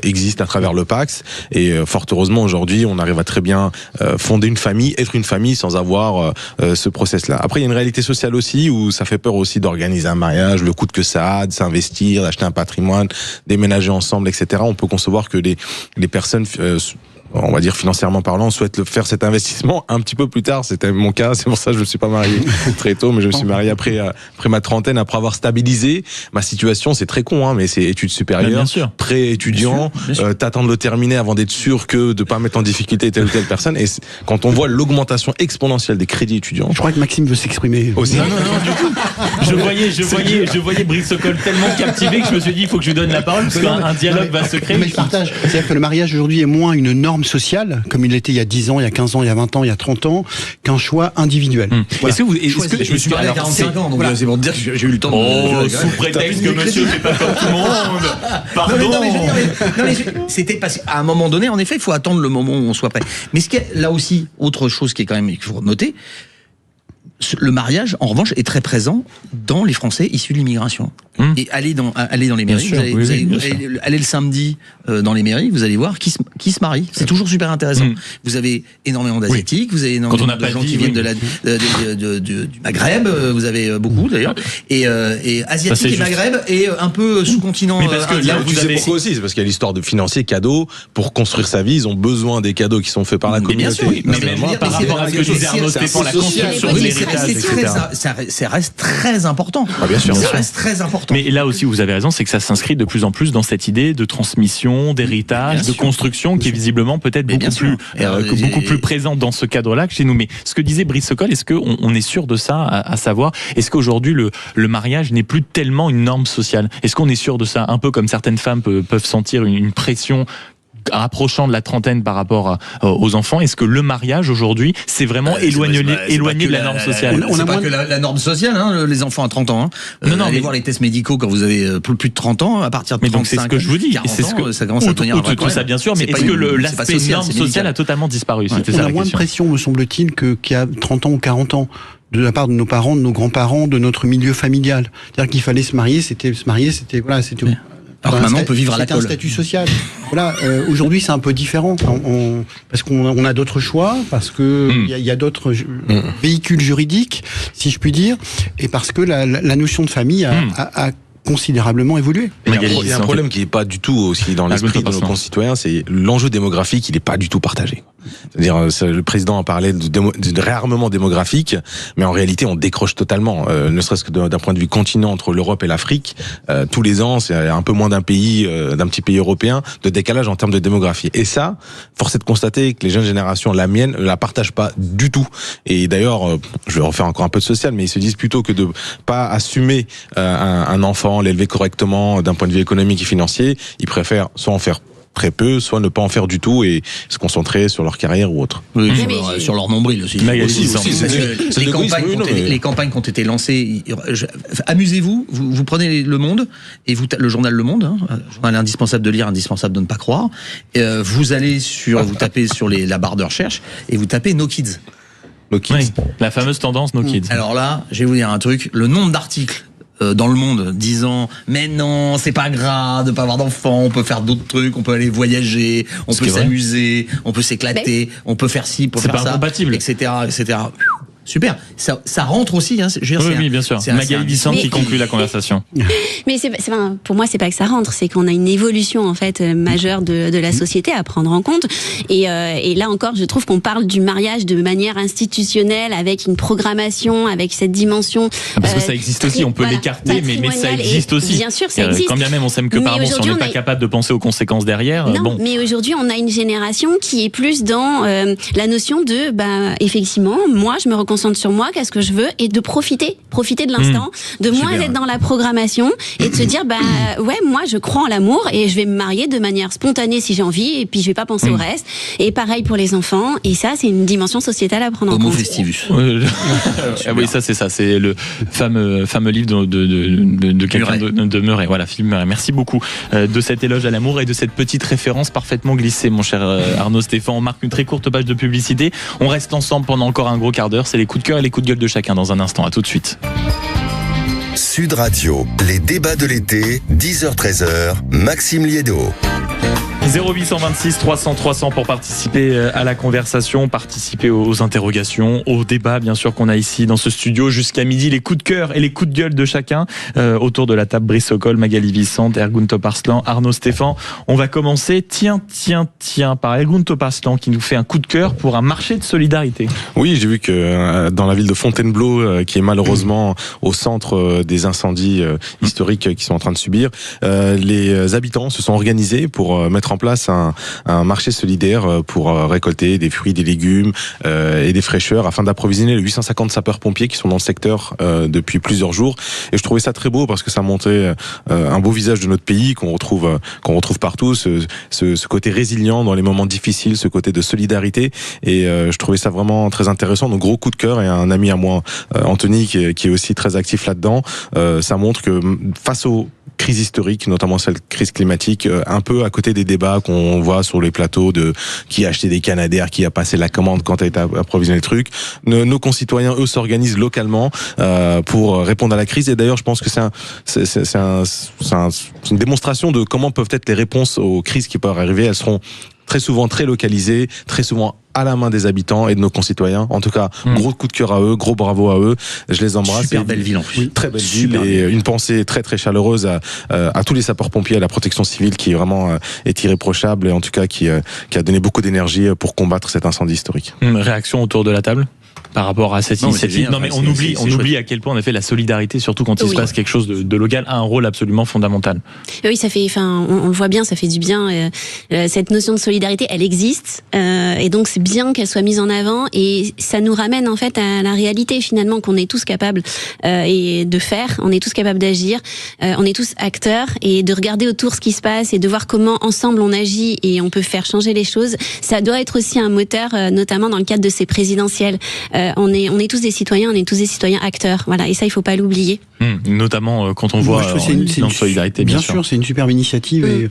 existent à travers le Pacs. Et fort heureusement aujourd'hui, on arrive à très bien fonder une famille, être une famille sans avoir ce process-là. Après, il y a une réalité sociale aussi, où ça fait peur aussi d'organiser un mariage, le coût que ça a, de s'investir, d'acheter un patrimoine, déménager ensemble, etc. On peut concevoir que les personnes on va dire financièrement parlant, souhaitent faire cet investissement un petit peu plus tard. C'était mon cas, c'est pour ça que je ne me suis pas marié très tôt, mais je me suis marié après ma trentaine, après avoir stabilisé ma situation. C'est très con, mais c'est études supérieures, pré-étudiant, t'attends de le terminer avant d'être sûr que de pas mettre en difficulté telle ou telle personne. Et quand on voit l'augmentation exponentielle des crédits étudiants, je crois que Maxime veut s'exprimer aussi. Non, du tout. Je voyais Brice Sokol tellement captivé que je me suis dit il faut que je lui donne la parole, parce qu'un dialogue va se créer. Mais je partage. C'est-à-dire que le mariage aujourd'hui est moins une norme sociale, comme il l'était il y a 10 ans, il y a 15 ans, il y a 20 ans, il y a 30 ans, qu'un choix individuel. Voilà. Est-ce que je me suis marié à 45 ans, donc c'est pour dire que j'ai eu le temps de... sous prétexte que monsieur fait pas comme tout le monde. Pardon. C'était parce qu'à un moment donné, en effet, il faut attendre le moment où on soit prêt. Mais ce qu'il y a là aussi, autre chose qui est quand même, qu'il faut noter, le mariage, en revanche, est très présent dans les Français issus de l'immigration. Et allez dans les mairies, allez le samedi dans les mairies, vous allez voir qui se marie. C'est toujours super intéressant. Vous avez énormément d'asiatiques, vous avez énormément de gens qui viennent du Maghreb, vous avez beaucoup d'ailleurs, et asiatiques et Maghreb, et un peu sous-continent. Mais parce que là, vous savez pourquoi aussi, c'est parce qu'il y a l'histoire de financiers cadeaux. Pour construire sa vie, ils ont besoin des cadeaux qui sont faits par la communauté. Mais par rapport à ce que disait Arnaud Stéphane, la construction de l'héritage, ça reste très important. Bien sûr. Ça reste très important. Mais là aussi, vous avez raison, c'est que ça s'inscrit de plus en plus dans cette idée de transmission, d'héritage, de construction, qui est visiblement peut-être beaucoup plus présente dans ce cadre-là que chez nous. Mais ce que disait Brice Sokol, est-ce qu'on est sûr de ça, à savoir, est-ce qu'aujourd'hui le mariage n'est plus tellement une norme sociale? Est-ce qu'on est sûr de ça? Un peu comme certaines femmes peuvent sentir une pression approchant de la trentaine par rapport aux enfants. Est-ce que le mariage aujourd'hui, c'est vraiment éloigné de la norme sociale? C'est pas que la norme sociale, les enfants à 30 ans. Allez voir les tests médicaux quand vous avez plus de 30 ans, à partir de 35 ans. C'est ce que je vous dis. Ça commence à devenir tout ça, bien sûr, mais est-ce que l'aspect norme sociale a totalement disparu? On a moins de pression, me semble-t-il, qu'il y a 30 ans ou 40 ans. De la part de nos parents, de nos grands-parents, de notre milieu familial. C'est-à-dire qu'il fallait se marier, c'était voilà, c'était. Alors que maintenant, on peut vivre à la colle. C'est un statut social. Voilà. Aujourd'hui, c'est un peu différent, parce qu'on a d'autres choix, parce que il y a d'autres véhicules juridiques, si je puis dire, et parce que la notion de famille a considérablement évolué. Il y a un problème qui n'est pas du tout aussi dans l'esprit de nos concitoyens, c'est l'enjeu démographique, il n'est pas du tout partagé. C'est-à-dire, le président a parlé de réarmement démographique, mais en réalité, on décroche totalement, ne serait-ce que d'un point de vue continent entre l'Europe et l'Afrique. Tous les ans, c'est un peu moins d'un petit pays européen, de décalage en termes de démographie. Et ça, force est de constater que les jeunes générations, la mienne, ne la partagent pas du tout. Et d'ailleurs, je vais refaire encore un peu de social, mais ils se disent plutôt que de pas assumer un enfant, l'élever correctement d'un point de vue économique et financier, ils préfèrent soit en faire très peu, soit ne pas en faire du tout et se concentrer sur leur carrière ou autre. Sur leur nombril aussi. Les campagnes qui ont été lancées, amusez-vous, vous prenez Le Monde, et le journal Le Monde, journal indispensable de lire, indispensable de ne pas croire, vous allez vous tapez sur la barre de recherche, et vous tapez No Kids. No Kids. Oui, la fameuse tendance No Kids. Alors là, je vais vous dire un truc, le nombre d'articles dans Le Monde disant mais non, c'est pas grave de pas avoir d'enfants, on peut faire d'autres trucs, on peut aller voyager, on peut s'amuser, on peut s'éclater, on peut faire ci, on peut faire ça, incompatible, etc. super. Ça rentre aussi. Hein, oui, bien sûr. Magali Vicente qui conclut la conversation. Mais pour moi, c'est pas que ça rentre, c'est qu'on a une évolution en fait majeure de la société à prendre en compte. Et là encore, je trouve qu'on parle du mariage de manière institutionnelle, avec une programmation, avec cette dimension. Parce que ça existe aussi, on peut l'écarter, mais ça existe aussi. Bien sûr, ça existe. Quand bien même on s'aime que par amour, si on n'est pas capable de penser aux conséquences derrière. Non, mais aujourd'hui, on a une génération qui est plus dans la notion de, effectivement, moi, je me reconcentre sur moi, qu'est-ce que je veux, et de profiter de l'instant, de moins être dans la programmation, et de se dire, ouais, moi, je crois en l'amour, et je vais me marier de manière spontanée si j'ai envie, et puis je vais pas penser au reste. Et pareil pour les enfants, et ça, c'est une dimension sociétale à prendre en compte. Homo festivus. Oui, ça, c'est ça, c'est le fameux livre de quelqu'un de Murray. Voilà, Philippe Murray. Merci beaucoup de cet éloge à l'amour et de cette petite référence parfaitement glissée, mon cher Arnaud Stéphane. On marque une très courte page de publicité. On reste ensemble pendant encore un gros quart d'heure. C'est les coups de cœur et les coups de gueule de chacun dans un instant. À tout de suite. Sud Radio, les débats de l'été, 10h-13h, Maxime Liédo. 0826 300 300 pour participer à la conversation, participer aux interrogations, aux débats bien sûr qu'on a ici dans ce studio jusqu'à midi. Les coups de cœur et les coups de gueule de chacun autour de la table. Brice Sokol, Magali Vicente, Ergun Toparslan, Arnaud Stéphane. On va commencer par Ergun Toparslan qui nous fait un coup de cœur pour un marché de solidarité. Oui, j'ai vu que dans la ville de Fontainebleau, qui est malheureusement au centre des incendies historiques qu'ils sont en train de subir, les habitants se sont organisés pour mettre en place un marché solidaire pour récolter des fruits, des légumes et des fraîcheurs afin d'approvisionner les 850 sapeurs-pompiers qui sont dans le secteur depuis plusieurs jours. Et je trouvais ça très beau parce que ça montrait un beau visage de notre pays qu'on retrouve partout, ce côté résilient dans les moments difficiles, ce côté de solidarité. Et je trouvais ça vraiment très intéressant. Donc gros coup de cœur, et un ami à moi, Anthony, qui est aussi très actif là-dedans. Ça montre que face aux crises historiques, notamment celle crise climatique, un peu à côté des débats qu'on voit sur les plateaux de qui a acheté des Canadair, qui a passé la commande quand a été approvisionné le truc. Nos concitoyens, eux, s'organisent localement pour répondre à la crise. Et d'ailleurs, je pense que c'est une démonstration de comment peuvent être les réponses aux crises qui peuvent arriver. Elles seront très souvent très localisées, très souvent à la main des habitants et de nos concitoyens. En tout cas, gros coup de cœur à eux, gros bravo à eux. Je les embrasse. Super belle ville en plus. Très belle ville et une pensée très très chaleureuse à tous les sapeurs-pompiers, à la protection civile qui vraiment est irréprochable et en tout cas qui a donné beaucoup d'énergie pour combattre cet incendie historique. Réaction autour de la table par rapport à cette initiative. Non, mais on oublie à quel point en effet la solidarité, surtout quand il se passe quelque chose de local, a un rôle absolument fondamental. Oui, ça fait, on le voit bien, ça fait du bien. Cette notion de solidarité, elle existe, et donc c'est bien qu'elle soit mise en avant, et ça nous ramène en fait à la réalité finalement qu'on est tous capables et de faire. On est tous capables d'agir. On est tous acteurs, et de regarder autour ce qui se passe et de voir comment ensemble on agit et on peut faire changer les choses. Ça doit être aussi un moteur, notamment dans le cadre de ces présidentielles. On est tous des citoyens, on est tous des citoyens acteurs. Voilà, et ça, il faut pas l'oublier. Notamment quand on voit une solidarité. Bien sûr, c'est une superbe initiative. Et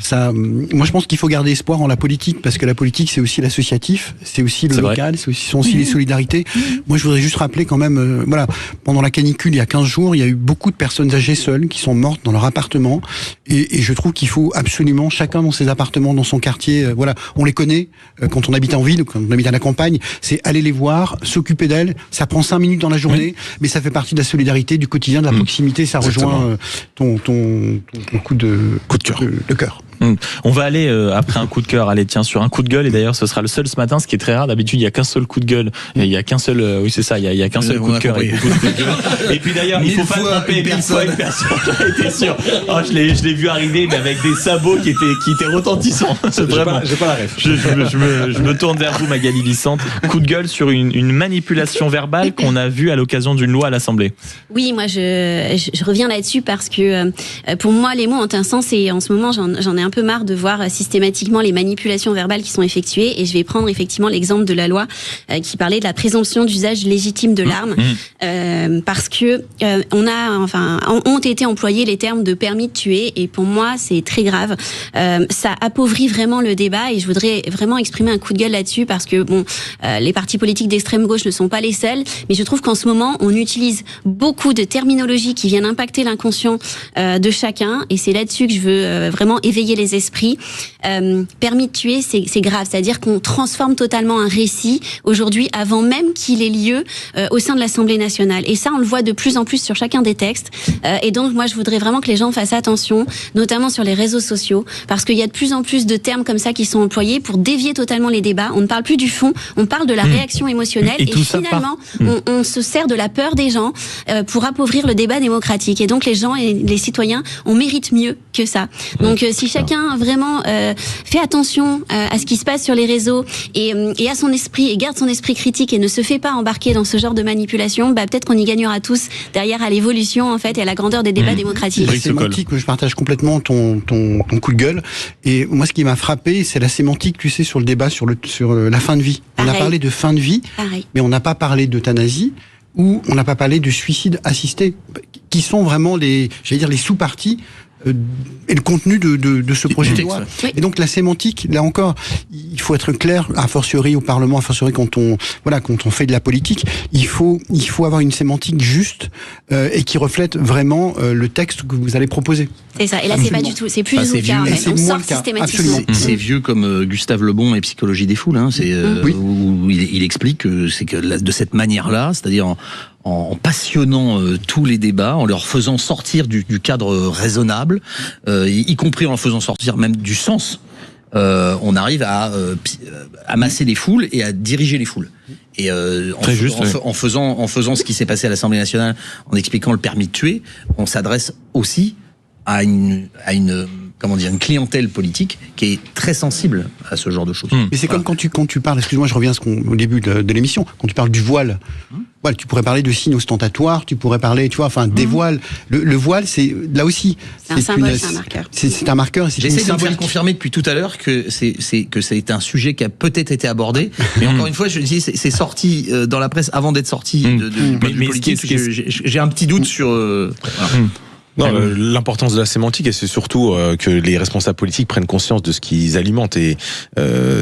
ça, moi, je pense qu'il faut garder espoir en la politique, parce que la politique, c'est aussi l'associatif, c'est aussi le local, ce sont aussi les solidarités. Moi, je voudrais juste rappeler quand même, voilà, pendant la canicule, il y a 15 jours, il y a eu beaucoup de personnes âgées seules qui sont mortes dans leur appartement, et je trouve qu'il faut absolument, chacun dans ses appartements, dans son quartier, voilà, on les connaît, quand on habite en ville ou quand on habite à la campagne, c'est aller les voir, s'occuper d'elles, ça prend 5 minutes dans la journée, mais ça fait partie de la solidarité, du quotidien, de la proximité, ça rejoint ton coup de cœur. On va aller après un coup de cœur, sur un coup de gueule, et d'ailleurs ce sera le seul ce matin, ce qui est très rare. D'habitude il y a qu'un seul coup de gueule, et il y a qu'un seul, oui c'est ça, il y a qu'un seul coup de cœur et beaucoup de coups de gueule. Et puis d'ailleurs il faut pas tromper une personne. J'étais sûr. Oh, je l'ai vu arriver, mais avec des sabots qui étaient retentissants. Vraiment. J'ai pas la ref. Je me tourne vers vous, Magali Vicente. Coup de gueule sur une manipulation verbale qu'on a vue à l'occasion d'une loi à l'Assemblée. Oui, moi je reviens là-dessus parce que pour moi les mots ont un sens, et en ce moment j'en ai un peu marre de voir systématiquement les manipulations verbales qui sont effectuées, et je vais prendre effectivement l'exemple de la loi qui parlait de la présomption d'usage légitime de l'arme, parce que ont été employés les termes de permis de tuer, et pour moi c'est très grave. Ça appauvrit vraiment le débat, et je voudrais vraiment exprimer un coup de gueule là-dessus, parce que les partis politiques d'extrême gauche ne sont pas les seuls, mais je trouve qu'en ce moment on utilise beaucoup de terminologies qui viennent impacter l'inconscient de chacun, et c'est là-dessus que je veux vraiment éveiller éveiller les esprits. Permis de tuer, c'est grave, c'est-à-dire qu'on transforme totalement un récit aujourd'hui avant même qu'il ait lieu au sein de l'Assemblée nationale. Et ça, on le voit de plus en plus sur chacun des textes. Et donc, moi, je voudrais vraiment que les gens fassent attention, notamment sur les réseaux sociaux, parce qu'il y a de plus en plus de termes comme ça qui sont employés pour dévier totalement les débats. On ne parle plus du fond, on parle de la réaction émotionnelle. Et finalement, on se sert de la peur des gens pour appauvrir le débat démocratique. Et donc, les gens et les citoyens, on mérite mieux que ça. Donc, si chacun vraiment fait attention à ce qui se passe sur les réseaux et à son esprit et garde son esprit critique et ne se fait pas embarquer dans ce genre de manipulation, peut-être qu'on y gagnera tous derrière à l'évolution en fait et à la grandeur des débats démocratiques. La sémantique, je partage complètement ton coup de gueule. Et moi, ce qui m'a frappé, c'est la sémantique, tu sais, sur le débat sur la fin de vie. On a parlé de fin de vie, mais on n'a pas parlé d'euthanasie ou on n'a pas parlé de suicide assisté, qui sont vraiment les sous-parties et le contenu de ce projet de loi. Et donc la sémantique, là encore, il faut être clair, a fortiori au Parlement, a fortiori quand on fait de la politique, il faut avoir une sémantique juste et qui reflète vraiment le texte que vous allez proposer. C'est ça. Et là, c'est pas du tout, c'est plus du tout le cas. On sort systématiquement. C'est vieux comme Gustave Le Bon et Psychologie des foules. Où il explique que c'est que de cette manière-là, c'est-à-dire en passionnant tous les débats, en leur faisant sortir du cadre raisonnable, y compris en leur faisant sortir même du sens, on arrive à amasser les foules et à diriger les foules. Et en faisant ce qui s'est passé à l'Assemblée nationale, en expliquant le permis de tuer, on s'adresse aussi à une clientèle politique qui est très sensible à ce genre de choses. Mais c'est comme quand tu parles, excuse-moi, je reviens au début de l'émission, quand tu parles du voile. Voilà, tu pourrais parler de signes ostentatoires, tu pourrais parler, des voiles. Le voile, c'est là aussi. C'est un symbole, c'est un marqueur. C'est un marqueur. J'essaie de me faire confirmer depuis tout à l'heure que c'est un sujet qui a peut-être été abordé, mais encore une fois, je dis c'est sorti dans la presse avant d'être sorti du politique. J'ai un petit doute sur. Non, l'importance de la sémantique, et c'est surtout que les responsables politiques prennent conscience de ce qu'ils alimentent. Et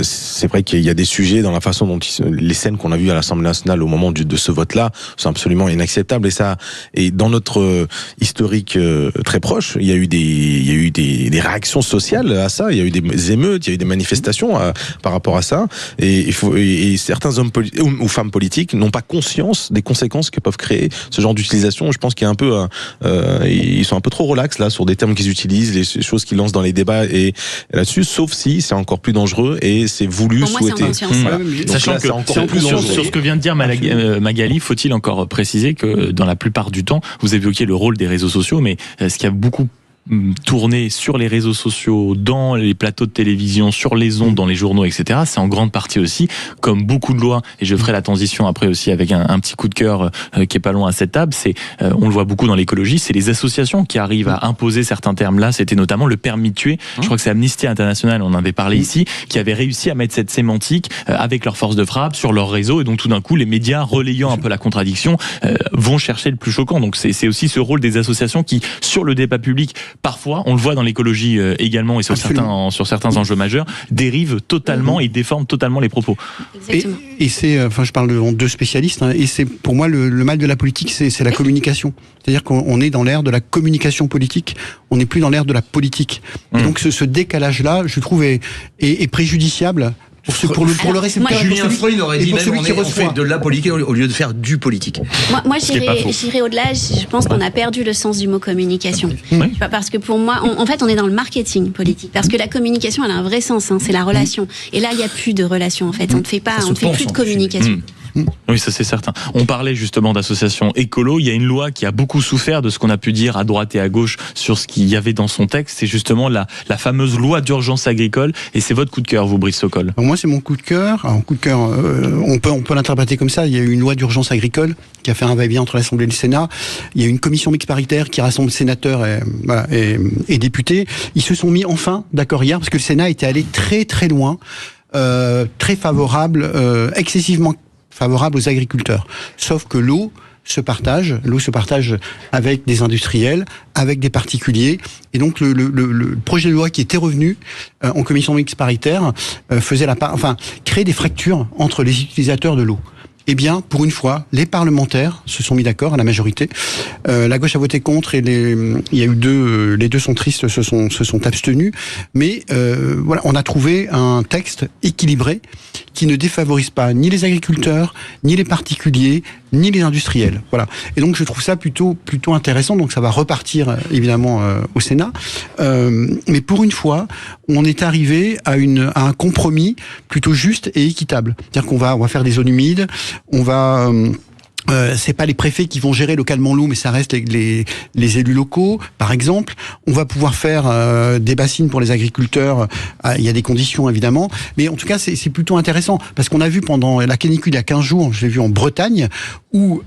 c'est vrai qu'il y a des sujets dans la façon dont les scènes qu'on a vues à l'Assemblée nationale au moment de ce vote-là sont absolument inacceptables. Et dans notre historique très proche, il y a eu des réactions sociales à ça. Il y a eu des émeutes, il y a eu des manifestations par rapport à ça. Et certains hommes ou femmes politiques n'ont pas conscience des conséquences que peuvent créer ce genre d'utilisation. Je pense qu'il y a un peu ils sont un peu trop relax là sur des termes qu'ils utilisent, les choses qu'ils lancent dans les débats et là-dessus, sauf si c'est encore plus dangereux et c'est voulu, souhaité. Voilà. Sachant que sur ce que vient de dire Magali, faut-il encore préciser que dans la plupart du temps, vous évoquiez le rôle des réseaux sociaux, mais ce qui a beaucoup tourné sur les réseaux sociaux, dans les plateaux de télévision, sur les ondes, dans les journaux, etc. C'est en grande partie aussi, comme beaucoup de lois, et je ferai la transition après aussi avec un petit coup de cœur qui est pas loin à cette table, on le voit beaucoup dans l'écologie, c'est les associations qui arrivent à imposer certains termes-là. C'était notamment le permis de tuer. Je crois que c'est Amnesty International, on en avait parlé ici, qui avait réussi à mettre cette sémantique avec leur force de frappe sur leur réseau, et donc tout d'un coup, les médias, relayant un peu la contradiction, vont chercher le plus choquant. Donc c'est aussi ce rôle des associations qui, sur le débat public, parfois, on le voit dans l'écologie également et sur certains enjeux majeurs, dérivent totalement et déforment totalement les propos. Et c'est, je parle devant deux spécialistes, et c'est pour moi le mal de la politique, c'est la communication. C'est-à-dire qu'on est dans l'ère de la communication politique, on n'est plus dans l'ère de la politique. Et donc ce décalage-là, je trouve, est préjudiciable. Pour le récepteur, Julien Freud aurait dit même on fait de la politique au lieu de faire du politique. Moi j'irai au-delà, je pense qu'on a perdu le sens du mot communication. Parce que pour moi, en fait, on est dans le marketing politique. Parce que la communication, elle a un vrai sens, c'est la relation. Et là, il n'y a plus de relation, en fait. On ne fait plus de communication. Oui, ça c'est certain. On parlait justement d'associations écolo. Il y a une loi qui a beaucoup souffert de ce qu'on a pu dire à droite et à gauche sur ce qu'il y avait dans son texte. C'est justement la fameuse loi d'urgence agricole. Et c'est votre coup de cœur, vous, Brice Sokol. Moi, c'est mon coup de cœur. Un coup de cœur, on peut l'interpréter comme ça. Il y a eu une loi d'urgence agricole qui a fait un va-et-vient entre l'Assemblée et le Sénat. Il y a eu une commission mixte paritaire qui rassemble sénateurs et députés. Ils se sont mis enfin d'accord hier parce que le Sénat était allé très très loin, très favorable, excessivement favorable aux agriculteurs. Sauf que l'eau se partage avec des industriels, avec des particuliers, et donc le projet de loi qui était revenu en commission mixte paritaire faisait créer des fractures entre les utilisateurs de l'eau. eh bien, pour une fois, les parlementaires se sont mis d'accord à la majorité. La gauche a voté contre et il y a eu les deux centristes se sont abstenus. Mais voilà, on a trouvé un texte équilibré qui ne défavorise pas ni les agriculteurs, ni les particuliers, ni les industriels. Voilà. Et donc je trouve ça plutôt intéressant. Donc ça va repartir évidemment au Sénat. Mais pour une fois, on est arrivé à un compromis plutôt juste et équitable. C'est-à-dire qu'on va faire des zones humides, on va c'est pas les préfets qui vont gérer localement l'eau, mais ça reste les élus locaux, par exemple. On va pouvoir faire des bassines pour les agriculteurs. Il y a des conditions, évidemment. Mais en tout cas, c'est plutôt intéressant. Parce qu'on a vu pendant la canicule, il y a 15 jours, je l'ai vu en Bretagne, où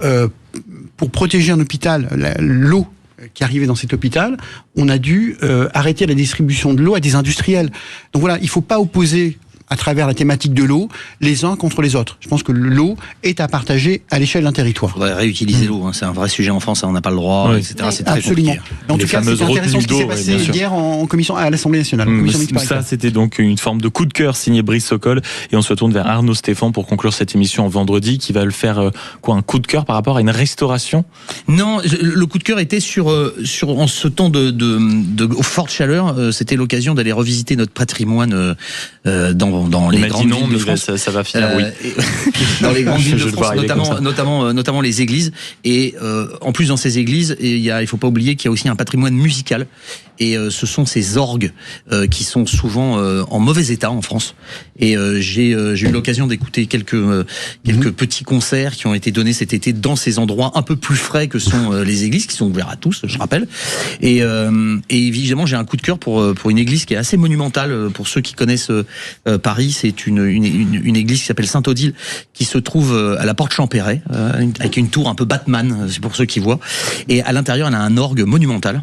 pour protéger un hôpital, l'eau qui arrivait dans cet hôpital, on a dû arrêter la distribution de l'eau à des industriels. Donc voilà, il faut pas opposer à travers la thématique de l'eau, les uns contre les autres. Je pense que l'eau est à partager à l'échelle d'un territoire. Il faudrait réutiliser l'eau, hein. C'est un vrai sujet en France, on n'a pas le droit, etc. C'est très absolument. compliqué. Mais en tout cas, c'est intéressant ce qui s'est passé hier en commission à l'Assemblée nationale. Ça, c'était donc une forme de coup de cœur signé Brice Sokol. Et on se tourne vers Arnaud Stéphan pour conclure cette émission en vendredi, qui va le faire un coup de cœur par rapport à une restauration. Non, le coup de cœur était en ce temps de forte chaleur, c'était l'occasion d'aller revisiter notre patrimoine dans les grandes villes de France. Ça va finir, oui. Dans les grandes villes de France, notamment les églises. Et en plus, dans ces églises, il faut pas oublier qu'il y a aussi un patrimoine musical. Et ce sont ces orgues qui sont souvent en mauvais état en France. Et j'ai eu l'occasion d'écouter quelques petits concerts qui ont été donnés cet été dans ces endroits un peu plus frais que sont les églises, qui sont ouverts à tous, je rappelle. Et évidemment, j'ai un coup de cœur pour une église qui est assez monumentale. Pour ceux qui connaissent Paris, c'est une église qui s'appelle Sainte-Odile, qui se trouve à la porte Champéret, avec une tour un peu Batman, c'est pour ceux qui voient. Et à l'intérieur, elle a un orgue monumental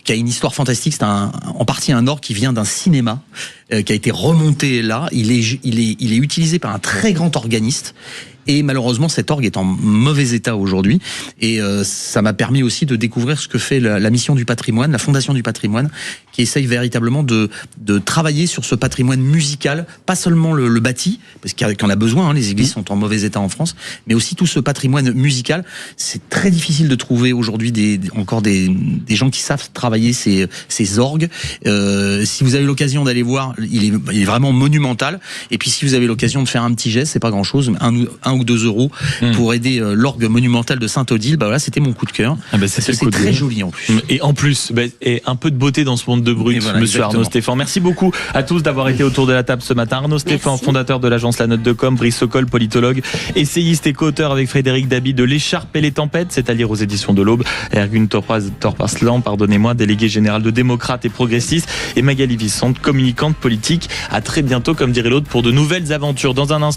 qui a une histoire fantastique. C'est en partie un orgue qui vient d'un cinéma qui a été remonté là. Il est utilisé par un très grand organiste. Et malheureusement, cet orgue est en mauvais état aujourd'hui. Et ça m'a permis aussi de découvrir ce que fait la mission du patrimoine, la Fondation du patrimoine, qui essaye véritablement de travailler sur ce patrimoine musical, pas seulement le bâti, parce qu'il y en a besoin, hein, les églises sont en mauvais état en France, mais aussi tout ce patrimoine musical. C'est très difficile de trouver aujourd'hui encore des gens qui savent travailler ces orgues. Si vous avez l'occasion d'aller voir, il est vraiment monumental. Et puis si vous avez l'occasion de faire un petit geste, c'est pas grand-chose, mais 1 ou 2 euros pour aider l'orgue monumental de Sainte-Odile, bah voilà, c'était mon coup de cœur. C'est très joli en plus. Et en plus, et un peu de beauté dans ce monde de brut, voilà, monsieur exactement. Arnaud Stéphan. Merci beaucoup à tous d'avoir été autour de la table ce matin. Arnaud Stéphan, fondateur de l'agence La Note de Com, Brice Sokol, politologue, essayiste et co-auteur avec Frédéric Dabi de L'écharpe et les tempêtes, c'est à lire aux éditions de l'Aube. Ergun Torparslan, délégué général de Démocrates et Progressistes, et Magali Vicente, communicante politique. À très bientôt, comme dirait l'autre, pour de nouvelles aventures. Dans un instant,